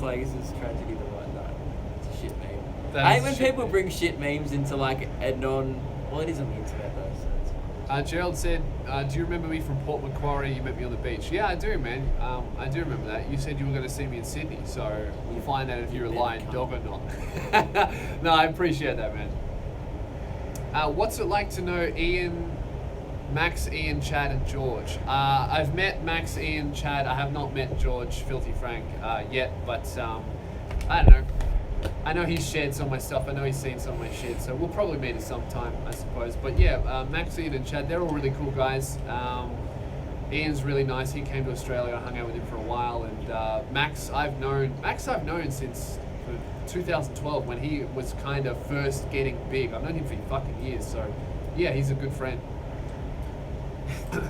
Plagueis' tragedy the one night?" It's a shit meme. That I is hate when a shit people meme. bring shit memes into like a non. Well, it is on the internet though. So it's... Gerald said, "Do you remember me from Port Macquarie? You met me on the beach." Yeah, I do, man. I do remember that. You said you were going to see me in Sydney, so we'll find out if you're a better lion come. dog or not. No, I appreciate that, man. What's it like to know Ian, Max, Ian, Chad, and George? I've met Max, Ian, Chad. I have not met George, Filthy Frank, yet, but I don't know. I know he's shared some of my stuff. I know he's seen some of my shit, so we'll probably meet at some time, I suppose. But yeah, Max, Ian, and Chad, they're all really cool guys. Ian's really nice. He came to Australia. I hung out with him for a while, and Max I've known since 2012 when he was kind of first getting big. I've known him for fucking years, so yeah, he's a good friend.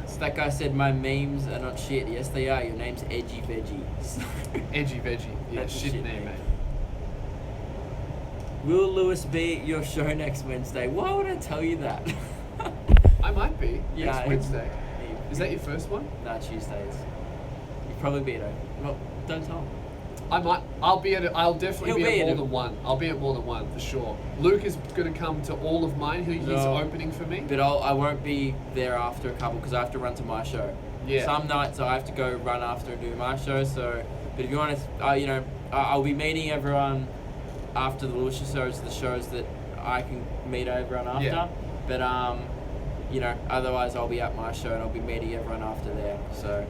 So that guy said, "My memes are not shit." Yes, they are. Your name's Edgy Veggie. Edgy Veggie, yeah, That's a shit shit name, name. mate. Will Lewis be at your show next Wednesday? Why would I tell you that? I might be Yeah, next it's- Wednesday. Is that your first one? Nah, Tuesdays. You'd probably be at a... Well, don't tell him. I might. I'll be at. I'll definitely He'll be be at at more a- than one. I'll be at more than one for sure. Luke is going to come to all of mine. He's No. opening for me. But I won't be there after a couple because I have to run to my show. Yeah. Some nights I have to go run after and do my show. So, but if you want to, I'll be meeting everyone after the Lucia shows, the shows that I can meet everyone after. Yeah. But otherwise I'll be at my show and I'll be meeting everyone after there. So.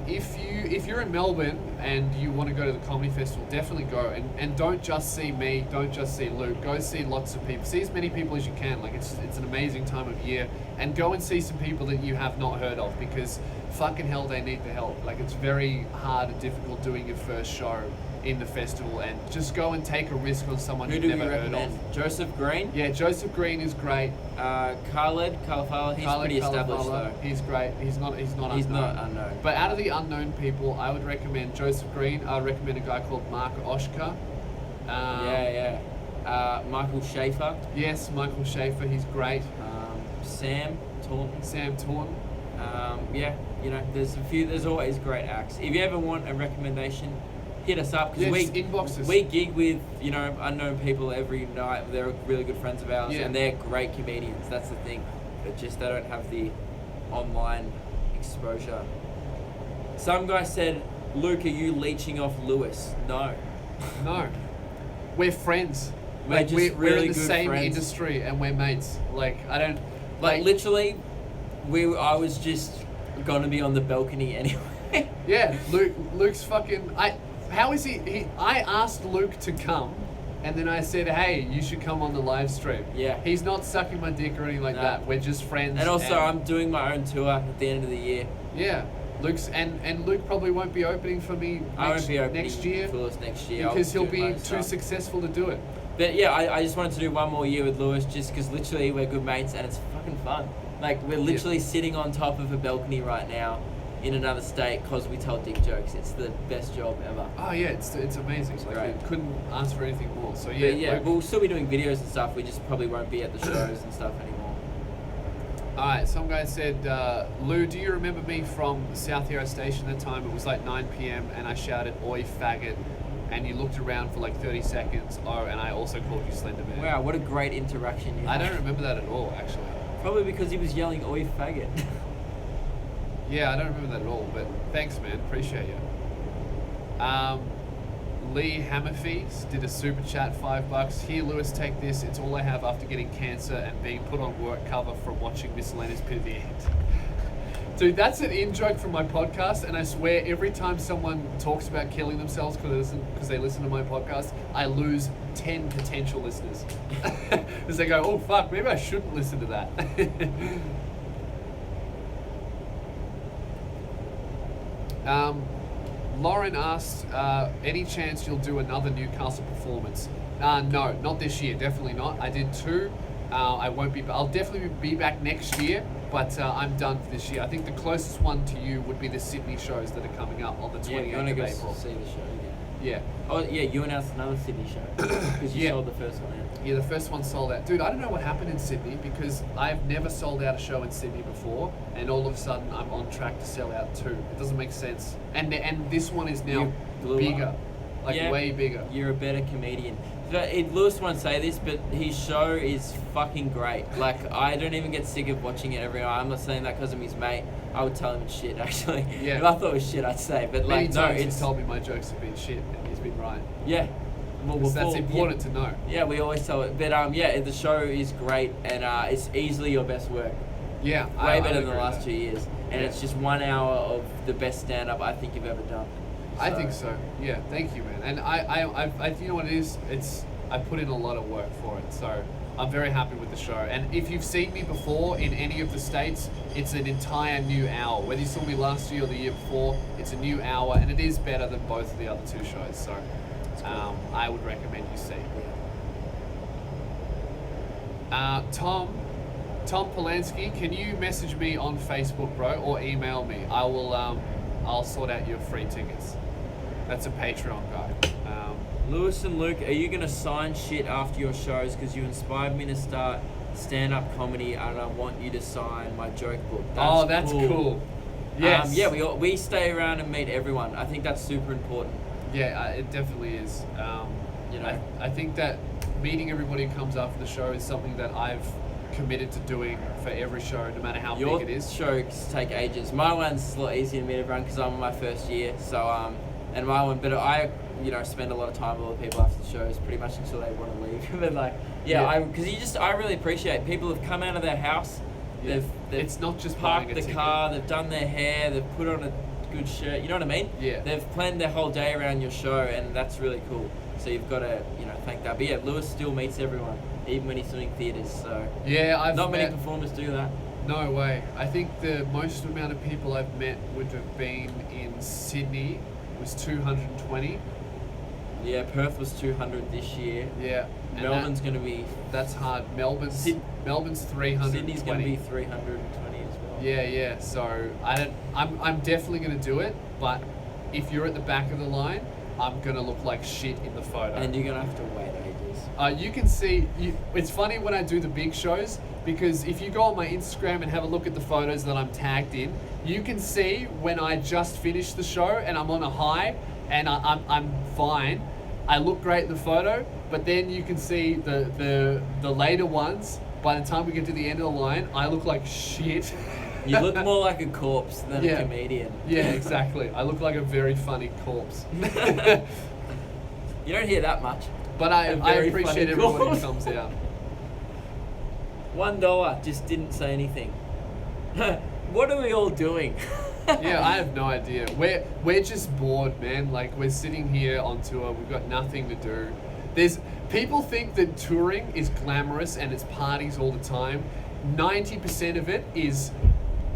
If you're in Melbourne and you want to go to the comedy festival, definitely go and don't just see me, don't just see Luke. Go see lots of people. See as many people as you can. Like it's an amazing time of year, and go and see some people that you have not heard of because fucking hell, they need the help. Like it's very hard and difficult doing your first show in the festival, and just go and take a risk on someone Who you've do we never heard recommend? of. Joseph Green, Yeah, Joseph Green is great. Khaled Kalafala. He's Khaled pretty established Kalafala, though. He's great. He's not He's unknown. not unknown. But out of the unknown people, I would recommend Joseph Green. I would recommend a guy called Mark Oshka. Michael Schaefer, Yes, Michael Schaefer. He's great. Sam Taunton. Sam Taunton. There's always great acts. If you ever want a recommendation, hit us up Yeah, because just inbox us. we gig with unknown people every night. They're really good friends of ours, Yeah. and they're great comedians. That's the thing, but just they don't have the online exposure. Some guy said, "Luke, are you leeching off Lewis?" No. No, we're friends. We're Like, just we're really in the good same friends. industry and we're mates. Like I don't Like literally, I was just gonna be on the balcony anyway. Yeah, Luke's fucking. How is he? I asked Luke to come, and then I said, "Hey, you should come on the live stream." Yeah. He's not sucking my dick or anything like No. that. We're just friends. And also, I'm doing my own tour at the end of the year. Yeah, Luke's and Luke probably won't be opening for me I won't be opening next year for us next year. because I'll he'll do my be own too stuff. successful to do it. But yeah, I just wanted to do one more year with Lewis just because literally we're good mates and it's fucking fun. Like we're literally sitting on top of a balcony right now in another state because we tell dick jokes. It's the best job ever. Oh yeah, it's amazing. Like great. I couldn't ask for anything more. So But yeah, yeah, Luke. we'll still be doing videos and stuff. We just probably won't be at the shows and stuff anymore. Alright, some guy said, Lou, do you remember me from South Yarra Station at the time? It was like 9 p.m. and I shouted, "Oi, faggot," and you looked around for like 30 seconds. Oh, and I also called you Slender Man. Wow, what a great interaction you I had. don't remember that at all, actually. Probably because he was yelling, "Oi, faggot." Yeah, I don't remember that at all, but thanks, man. Appreciate you. Lee Hammerfees did a super chat, $5. Here, Lewis, take this. It's all I have after getting cancer and being put on work cover from watching Miscellaneous Pit of the End. Dude, that's an in-joke from my podcast, and I swear every time someone talks about killing themselves because they listen to my podcast, I lose 10 potential listeners. Because they go, oh, fuck, maybe I shouldn't listen to that. Lauren asked, any chance you'll do another Newcastle performance? No, not this year, definitely not. I did 2. I won't be. I'll definitely be back next year, but I'm done for this year. I think the closest one to you would be the Sydney shows that are coming up on the 28th you're gonna of go April. see the show again. Yeah. Oh yeah, you announced another Sydney show because you Yeah. sold the first one out. Yeah, the first one sold out. Dude, I don't know what happened in Sydney because I've never sold out a show in Sydney before, and all of a sudden I'm on track to sell out 2. It doesn't make sense. And this one is now You blew bigger, up. like Yeah. way bigger. You're a better comedian. Lewis won't say this, but his show is fucking great. Like, I don't even get sick of watching it every night. I'm not saying that because I'm his mate. I would tell him it's shit, actually. Yeah. If I thought it was shit, I'd say. But, Many like, no, times it's... he's told me my jokes have been shit, and he's been right. Yeah. Well, Because that's before- important to know. Yeah, we always tell it. But, yeah, the show is great, and it's easily your best work. Yeah, Way better than the agree with last that. 2 years. And Yeah. it's just 1 hour of the best stand-up I think you've ever done. I think so. Yeah, thank you, man. And I you know what it is? I put in a lot of work for it, so I'm very happy with the show. And if you've seen me before in any of the states, it's an entire new hour. Whether you saw me last year or the year before, it's a new hour, and it is better than both of the other 2 shows. So I would recommend you see. Tom Polanski, can you message me on Facebook, bro, or email me? I'll sort out your free tickets. That's a Patreon guy. Lewis and Luke, are you going to sign shit after your shows? Because you inspired me to start stand-up comedy, and I want you to sign my joke book. That's cool. Yes. Yeah, we stay around and meet everyone. I think that's super important. Yeah, it definitely is. You know. I think that meeting everybody who comes after the show is something that I've committed to doing for every show, no matter how Your big it is. shows take ages. My one's a lot easier to meet everyone because I'm in my first year. So and my one, but I spend a lot of time with other people after the shows, pretty much until they want to leave. But like, because I really appreciate people have come out of their house. Yeah. They've It's not just parked buying a the ticket. car, they've done their hair, they've put on a good shirt. You know what I mean? Yeah. They've planned their whole day around your show, and that's really cool. So you've got to thank that. But yeah, Lewis still meets everyone, even when he's doing theatres. So Yeah, I've not many met, performers do that. No way. I think the most amount of people I've met would have been in Sydney was 220. Yeah, Perth was 200 this year. Yeah. And Melbourne's going to be. that's hard. Melbourne's 320. Sydney's going to be 320 as well. Yeah. So I'm definitely gonna do it, but if you're at the back of the line, I'm gonna look like shit in the photo. And you're going to have to wait ages. You can see. It's funny when I do the big shows because if you go on my Instagram and have a look at the photos that I'm tagged in, you can see when I just finished the show and I'm on a high and I'm fine. I look great in the photo, but then you can see the later ones. By the time we get to the end of the line, I look like shit. You look more like a corpse than Yeah. a comedian. Yeah, exactly. I look like a very funny corpse. You don't hear that much. But A I very appreciate funny everyone who corpse. comes out. $1 just didn't say anything. What are we all doing? Yeah, I have no idea. We're just bored, man. Like we're sitting here on tour. We've got nothing to do. People think that touring is glamorous and it's parties all the time. 90% of it is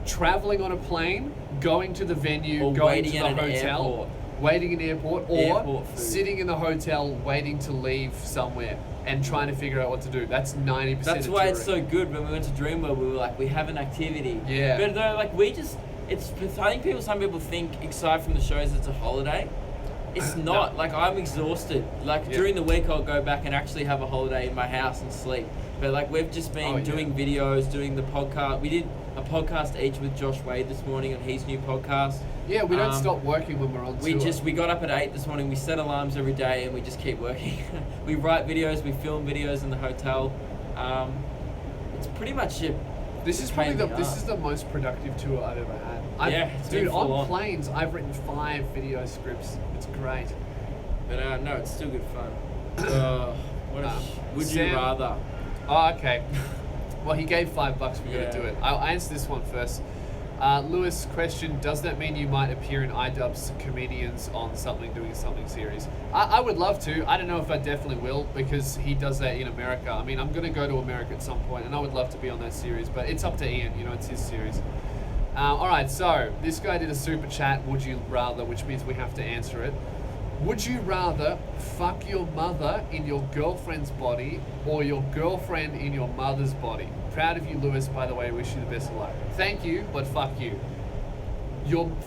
traveling on a plane, going to the venue, Or going to waiting the at an hotel, airport. waiting in an airport, or Airport food. sitting in the hotel waiting to leave somewhere and trying to figure out what to do. That's 90% That's of why it's touring. so good. When we went to Dreamworld, we were like, we have an activity. Yeah. But no, like I think some people think, aside from the shows, it's a holiday. It's not. Like, I'm exhausted. Like, Yeah. during the week, I'll go back and actually have a holiday in my house and sleep. But, like, we've just been Oh, yeah. doing videos, doing the podcast. We did a podcast each with Josh Wade this morning on his new podcast. Yeah, we don't Um, stop working when we're on tour. We got up at 8 this morning, we set alarms every day, and we just keep working. We write videos, we film videos in the hotel. It's pretty much a This is probably pain in the this ass. is the most productive tour I've ever had. Yeah, it's been dude, full on on. planes, I've written 5 video scripts. It's great. But no, it's still good fun. What would Sam- you rather? Oh, okay. Well, he gave $5. We're Yeah. gonna do it. I'll answer this one first. Lewis, question: does that mean you might appear in iDubbbz comedians on something doing something series? I would love to. I don't know if I definitely will because he does that in America. I mean, I'm gonna go to America at some point, and I would love to be on that series. But it's up to Ian. You know, it's his series. All right. So this guy did a super chat. Would you rather? Which means we have to answer it. Would you rather fuck your mother in your girlfriend's body or your girlfriend in your mother's body? Proud of you, Lewis, by the way. Wish you the best of luck. Thank you, but fuck you.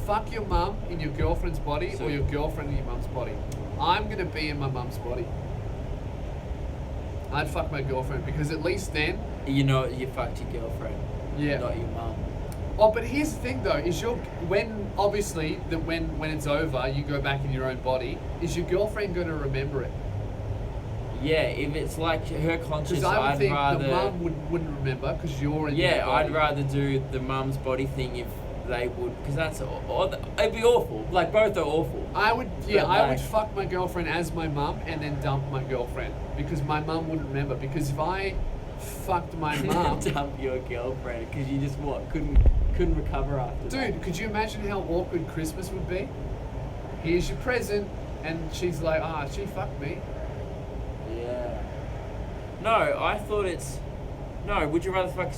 Fuck your mum in your girlfriend's body or your girlfriend in your mum's body? I'm going to be in my mum's body. I'd fuck my girlfriend because at least then... You know, you fucked your girlfriend. Yeah. Not your mum. Oh, but here's the thing though, is when it's over, you go back in your own body, is your girlfriend going to remember it? Yeah, if it's like her conscious, Because I would I'd think rather. the mum wouldn't remember because you're in your Yeah, body. I'd rather do the mum's body thing if they would, because that's it'd be awful. Like both are awful. I would But fuck my girlfriend as my mum and then dump my girlfriend because my mum wouldn't remember. Because if I fucked my mum, Dump your girlfriend because you just couldn't recover after that. dude, could you imagine how awkward Christmas would be? Here's your present, and she's like, she fucked me. Yeah. No, I thought it's. No, would you rather fuck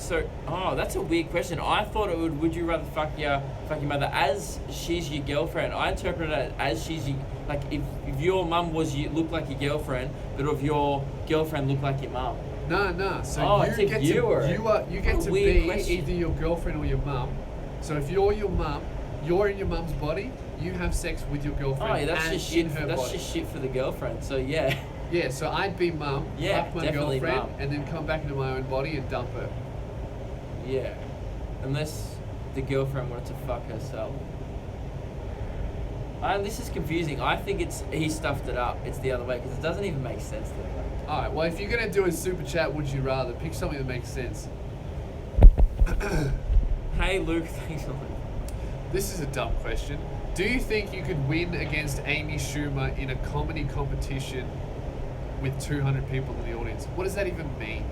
that's a weird question. I thought it would you rather fuck your mother as she's your girlfriend? I interpret it as she's your, like if your mum looked like your girlfriend, but if your girlfriend looked like your mum. No. So I think you get What a to weird be question. either your girlfriend or your mum. So if you're your mum, you're in your mum's body. You have sex with your girlfriend. Oh, yeah, that's and just shit. in her That's body. just shit for the girlfriend. So yeah. Yeah, so I'd be mum, Yeah, fuck my definitely girlfriend, mum. and then come back into my own body and dump her. Yeah. Unless the girlfriend wanted to fuck herself. This is confusing. I think he stuffed it up. It's the other way because it doesn't even make sense that way. All right. Well, if you're gonna do a super chat, would you rather pick something that makes sense? Hey Luke, thanks a lot. This is a dumb question. Do you think you could win against Amy Schumer in a comedy competition with 200 people in the audience? What does that even mean?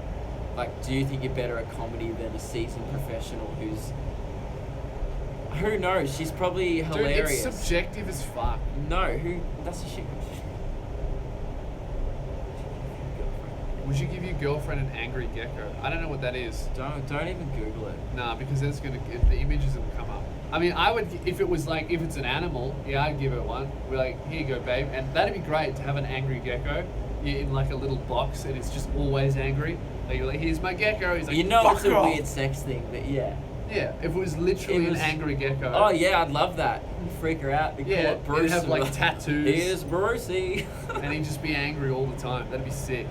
Like, do you think you're better at comedy than a seasoned professional who knows? She's probably hilarious. Dude, it's subjective as fuck. No, that's a shit question. Would you give your girlfriend an angry gecko? I don't know what that is. Don't even Google it. Nah, because then the images will come up. I mean, I would, if it's an animal, yeah, I'd give it one. We're like, here you go, babe. And that'd be great to have an angry gecko in like a little box and it's just always angry. Like, you're like, here's my gecko. He's like, You know fuck it's a off. weird sex thing, but yeah. Yeah, if it was literally an angry gecko. Oh yeah, I'd love that. Freak her out. Call Yeah, it Bruce. it'd have like tattoos. Here's Brucey. And he'd just be angry all the time. That'd be sick.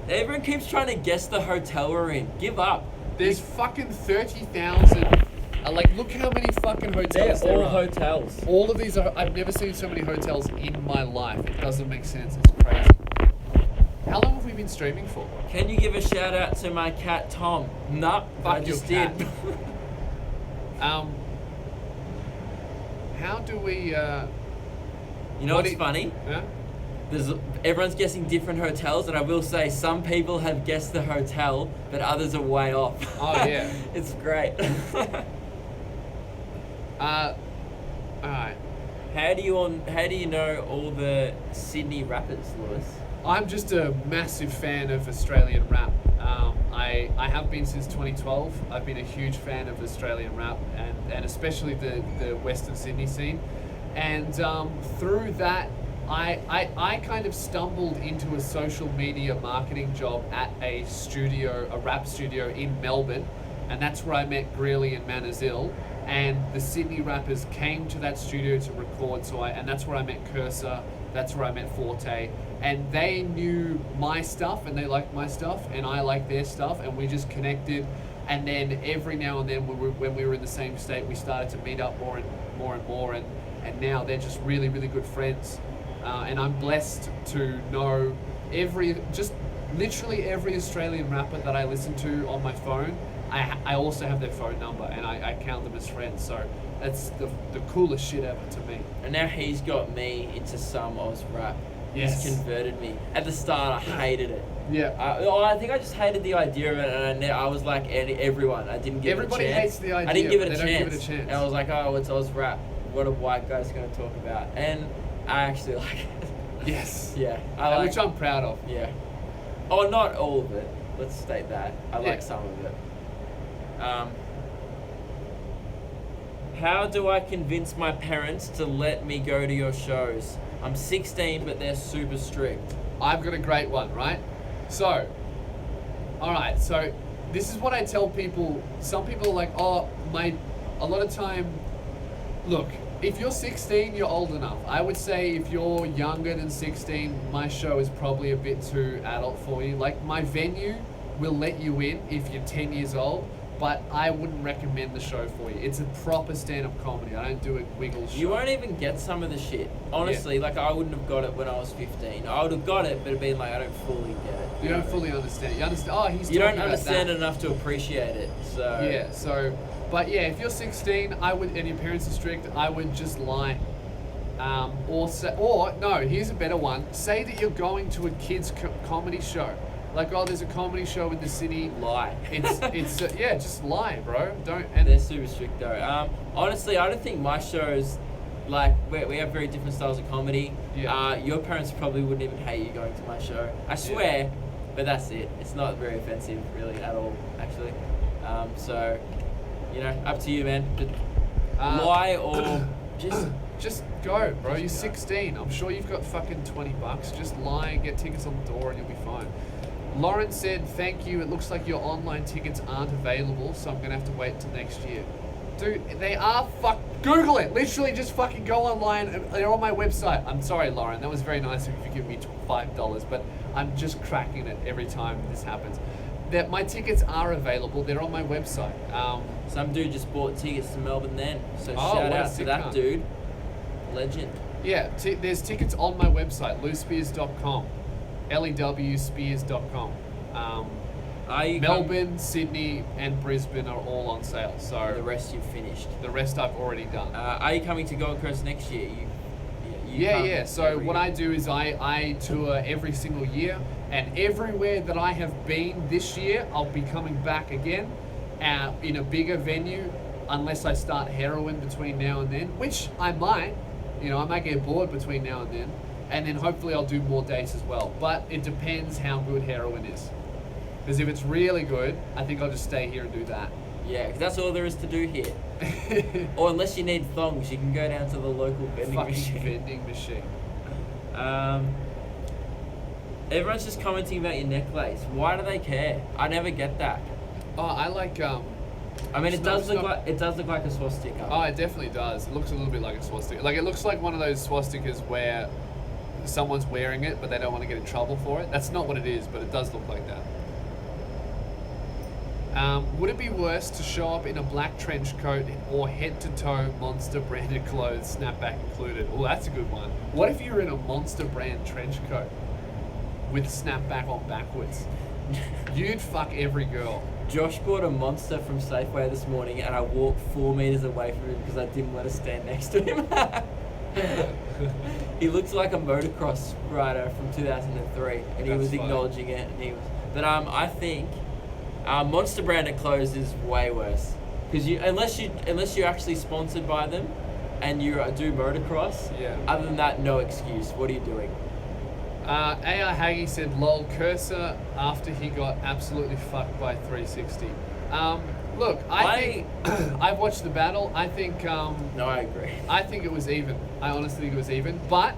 Everyone keeps trying to guess the hotel we're in. Give up. There's fucking 30,000. Like, look how many fucking hotels there all are. hotels. All of these are. I've never seen so many hotels in my life. It doesn't make sense. It's crazy. How long have we been streaming for? Can you give a shout out to my cat Tom? Nah, Fuck I just your did. cat. How do we? You know What what's do- funny? Yeah? Everyone's guessing different hotels, and I will say some people have guessed the hotel, but others are way off. Oh, yeah. It's great. All right. How do you know all the Sydney rappers, Lewis? I'm just a massive fan of Australian rap. I have been since 2012. I've been a huge fan of Australian rap and especially the Western Sydney scene. And through that, I kind of stumbled into a social media marketing job at a rap studio in Melbourne. And that's where I met Greeley and Manazil. And the Sydney rappers came to that studio to record. And that's where I met Cursor. That's where I met Forte. And they knew my stuff and they liked my stuff and I liked their stuff and we just connected. And then every now and then when we were in the same state, we started to meet up more and more. And now they're just really, really good friends. And I'm blessed to know literally every Australian rapper that I listen to on my phone. I also have their phone number, and I count them as friends. So that's the coolest shit ever to me. And now he's got me into some Oz rap. Yes. He's converted me. At the start, I hated it. Yeah. I think I just hated the idea of it, and I was like everyone. I didn't give Everybody it a chance. hates the idea. I didn't give it but a they don't chance. give it a chance. And I was like, oh, it's Oz rap. What are white guys going to talk about? And I actually like it. Yes. Yeah. I like Which I'm proud of. Yeah. Oh, not all of it. Let's state that. I Yeah. like some of it. How do I convince my parents to let me go to your shows? I'm 16, but they're super strict. I've got a great one, right? So, alright, so this is what I tell people. Some people are like, a lot of time, look, if you're 16, you're old enough. I would say if you're younger than 16, my show is probably a bit too adult for you. Like, my venue will let you in if you're 10 years old, but I wouldn't recommend the show for you. It's a proper stand-up comedy. I don't do a wiggle show. You won't even get some of the shit. Honestly, like I wouldn't have got it when I was 15. I would have got it, but it'd been like I don't fully get it. You don't fully understand. You understand, oh, he's You talking don't about understand that. it enough to appreciate it. So Yeah, so, but yeah, if you're 16, and your parents are strict, I would just lie. Or no, here's a better one. Say that you're going to a kids' comedy show. Like, oh, there's a comedy show in the city. lie. It's yeah, just lie, bro. Don't. They're And super strict though. Honestly, I don't think my shows, like, we have very different styles of comedy. Yeah. Your parents probably wouldn't even hate you going to my show. I swear, but that's it. It's not very offensive, really, at all, actually. So, you know, up to you, man. Lie or just go, bro. You're Just go. 16. I'm sure you've got fucking $20. Just lie and get tickets on the door, and you'll be fine. Lauren said, "Thank you. It looks like your online tickets aren't available, so I'm gonna have to wait till next year." Dude, they are. Google it. Literally, just fucking go online. They're on my website. I'm sorry, Lauren. That was very nice of you to give me $5, but I'm just cracking it every time this happens. That my tickets are available. They're on my website. some dude just bought tickets to Melbourne then. So Oh, shout what a out to sick that cunt. dude. Legend. Yeah, there's tickets on my website, lewspears.com, lewspears.com. Are you Melbourne, Sydney, and Brisbane are all on sale. So The rest you've finished. the rest I've already done. Are you coming to Gold Coast next year? You come Yeah. So every what year. I do is I tour every single year, and everywhere that I have been this year, I'll be coming back again in a bigger venue, unless I start heroin between now and then, which I might. I might get bored between now and then hopefully I'll do more dates as well. But it depends how good heroin is. Because if it's really good, I think I'll just stay here and do that. Yeah, 'cause that's all there is to do here. Or unless you need thongs, you can go down to the local vending Fucking machine. vending machine. Everyone's just commenting about your necklace. Why do they care? I never get that. Oh, I like I mean, It's not- it does look like a swastika. Oh, it definitely does. It looks a little bit like a swastika. Like, it looks like one of those swastikas where someone's wearing it, but they don't want to get in trouble for it. That's not what it is, but it does look like that. Would it be worse to show up in a black trench coat or head-to-toe Monster branded clothes, snapback included? Oh, that's a good one. What if you were in a Monster brand trench coat with snapback on backwards? You'd fuck every girl. Josh bought a Monster from Safeway this morning, and I walked 4 meters away from him because I didn't want to stand next to him. He looks like a motocross rider from 2003, and he That's was funny. acknowledging it. And he was, but I think Monster branded clothes is way worse because unless you're actually sponsored by them, and you do motocross. Yeah. Other than that, no excuse. What are you doing? A.R. Haggy said, lol, Cursor after he got absolutely fucked by 360. Look, I think I've watched the battle. I think No, I agree. I think it was even. I honestly think it was even. But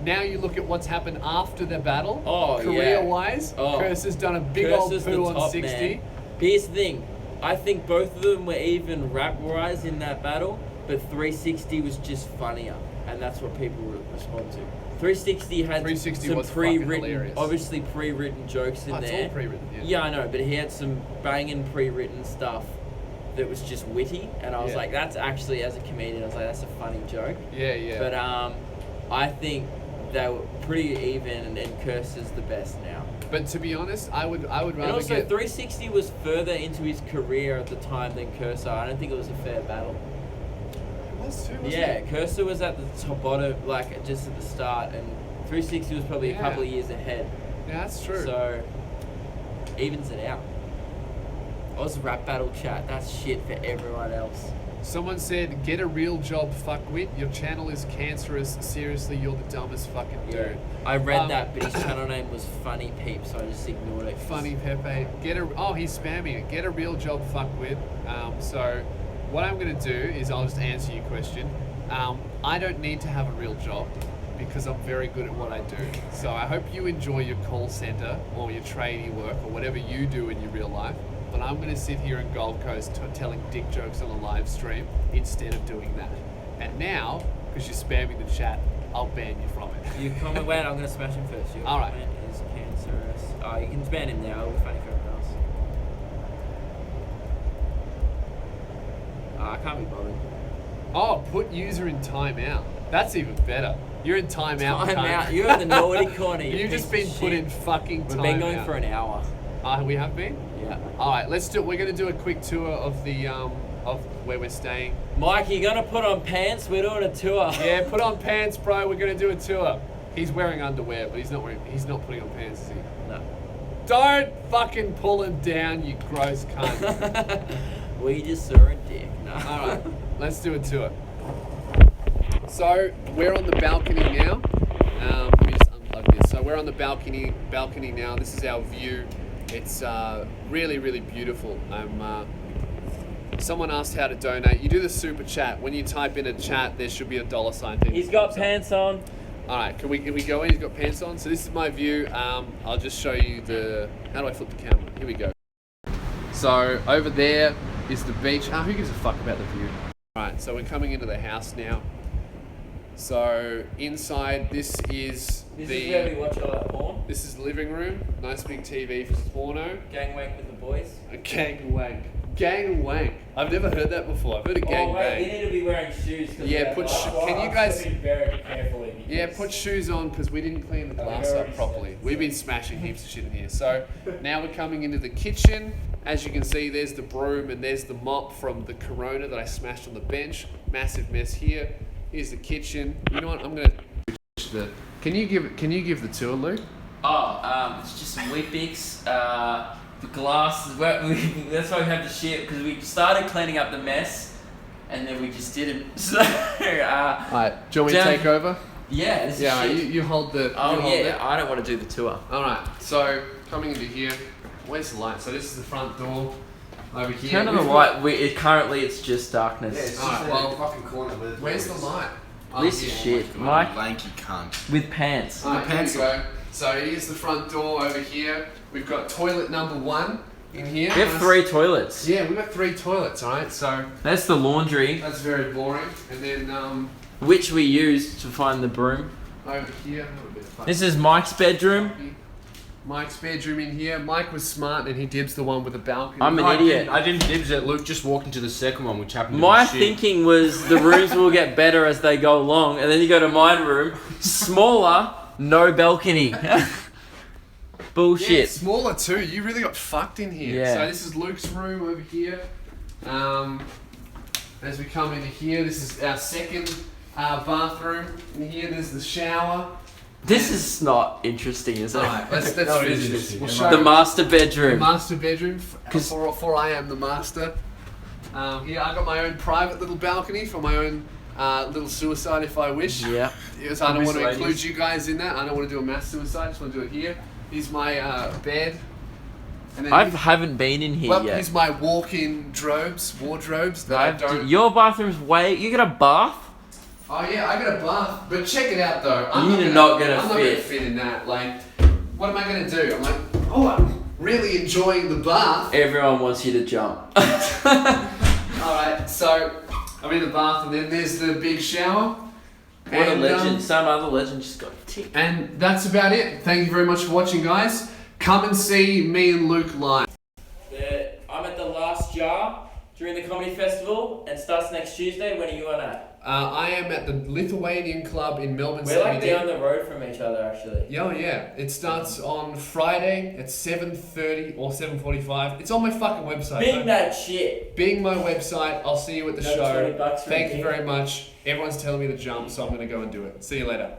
now you look at what's happened after the battle. Oh, yeah. Career-wise, Oh. Cursor's done a big old Cursor's the poo on top 60. man. Here's the thing. I think both of them were even rap-wise in that battle, but 360 was just funnier, and that's what people respond to. 360 had 360 some was fucking pre-written, hilarious. obviously pre-written jokes in Oh, it's there. all pre-written, yeah. Yeah, I know, but he had some banging pre-written stuff that was just witty, and I was Yeah. like, that's actually, as a comedian, I was like, that's a funny joke. Yeah. But I think they were pretty even, and Cursor's the best now. But to be honest, I would And rather also, get. 360 was further into his career at the time than Cursor. I don't think it was a fair battle. It was too, wasn't Yeah, it? Cursor was at the top bottom, like just at the start, and 360 was probably a Yeah. couple of years ahead. Yeah, that's true. So, evens it out. Oz rap battle chat, that's shit for everyone else. Someone said, "Get a real job, fuckwit. Your channel is cancerous. Seriously, you're the dumbest fucking dude." I read Um, that, but his channel name was Funny Peep, so I just ignored it. Funny Pepe. He's spamming it. Get a real job, fuckwit. So, what I'm gonna do is I'll just answer your question. I don't need to have a real job because I'm very good at what I do. So I hope you enjoy your call center or your tradie work or whatever you do in your real life. But I'm gonna sit here in Gold Coast telling dick jokes on a live stream instead of doing that. And now, because you're spamming the chat, I'll ban you from it. You comment, wait, I'm going to smash him first. Your All right. comment is cancerous. Oh, you can ban him now, it'll be funny for everyone else. I can't be bothered. Oh, put user in timeout. That's even better. You're in timeout. Time cunt. out, you're in the naughty corner. You You've piece just of been put shit. in fucking We've timeout. been going for an hour. We have been? Yeah. Alright, let's do. We're gonna do a quick tour of the of where we're staying. Mike, you gonna put on pants? We're doing a tour. Yeah, put on pants, bro. We're gonna do a tour. He's wearing underwear, but he's not putting on pants, is he? No. Don't fucking pull him down, you gross cunt. We just saw a dick. No. Alright, let's do a tour. So we're on the balcony now. Let me just unplug this. So we're on the balcony now. This is our view. It's really, really beautiful. Someone asked how to donate. You do the super chat. When you type in a chat, there should be a $ thing. He's got pants on. All right, can we go in? He's got pants on. So this is my view. I'll just show you how do I flip the camera? Here we go. So over there is the beach. Who gives a fuck about the view? All right, so we're coming into the house now. So inside, this is This is where we watch all our porn. This is the living room. Nice big TV for porno. Gang wank with the boys. A gang wank. Gang wank. I've never heard that before. I've heard a gang Oh wait, you bang. need to be wearing shoes. 'Cause Yeah, we're- can you guys? Very carefully. Yeah, put shoes on because we didn't clean the glass we up already properly. said. We've been smashing heaps of shit in here. So now we're coming into the kitchen. As you can see, there's the broom and there's the mop from the Corona that I smashed on the bench. Massive mess here. Here's the kitchen. You know what? I'm gonna. Can you give the tour, Luke? Oh, it's just some Weet-Bix. The glass. That's why we have the shit because we started cleaning up the mess, and then we just didn't. So, Alright, do you want me to take over? Yeah, this Yeah, is shit. you hold the. Oh you hold yeah, it. I don't want to do the tour. Alright, so coming into here. Where's the light? So this is the front door over here. Turn on the We've light. Currently it's just darkness. Yeah, it's just Alright, in well, the fucking corner. Where's the light? This is shit, Mike. Lanky cunt. With pants. Alright, here we pencil. go. So here's the front door over here. We've got toilet number 1 in here. We have 3 toilets. Yeah, we've got 3 toilets, alright? So That's the laundry, that's very boring. And then which we use to find the broom. over here, a little bit of fucking This is Mike's bedroom. Mike's bedroom in here. Mike was smart and he dibs the one with the balcony. I'm an idiot. I didn't dibs it. Luke just walked into the second one, which happened to My be shit. thinking was the rooms will get better as they go along, and then you go to my room, smaller, no balcony. Yeah, Bullshit. smaller too. You really got fucked in here. Yeah. So this is Luke's room over here. As we come into here, this is our second bathroom. In here, there's the shower. This is not interesting, is it? Alright, let's No, it finish is this. interesting. We'll The show The you master the bedroom. master bedroom. 'Cause- For I am the master. Here, I got my own private little balcony for my own little suicide if I wish. Yeah. Yes, I don't want to Miscellaneous. include you guys in that. I don't want to do a mass suicide. I just want to do it here. Here's my bed. And then I haven't been in here well, yet. here's my walk-in wardrobes that I don't. Your bathroom's way. You got a bath? Oh yeah, I got a bath. But check it out though. You're not gonna I'm not fit. gonna fit in that. Like, what am I gonna do? I'm like, oh, I'm really enjoying the bath. Everyone wants you to jump. All right, so I'm in the bath, and then there's the big shower. What a And, legend. Some other legend just got ticked. And that's about it. Thank you very much for watching, guys. Come and see me and Luke live. I'm at the last jar. during the comedy festival and starts next Tuesday. When are you on at? I am at the Lithuanian Club in Melbourne. We're like CBD. down the road from each other, actually. Yeah, yeah. It starts on Friday at 7:30 or 7:45. It's on my fucking website. Bing that shit. Bing my website. I'll see you at the Another show. $20 for a Thank you gig. very much. Everyone's telling me to jump, so I'm going to go and do it. See you later.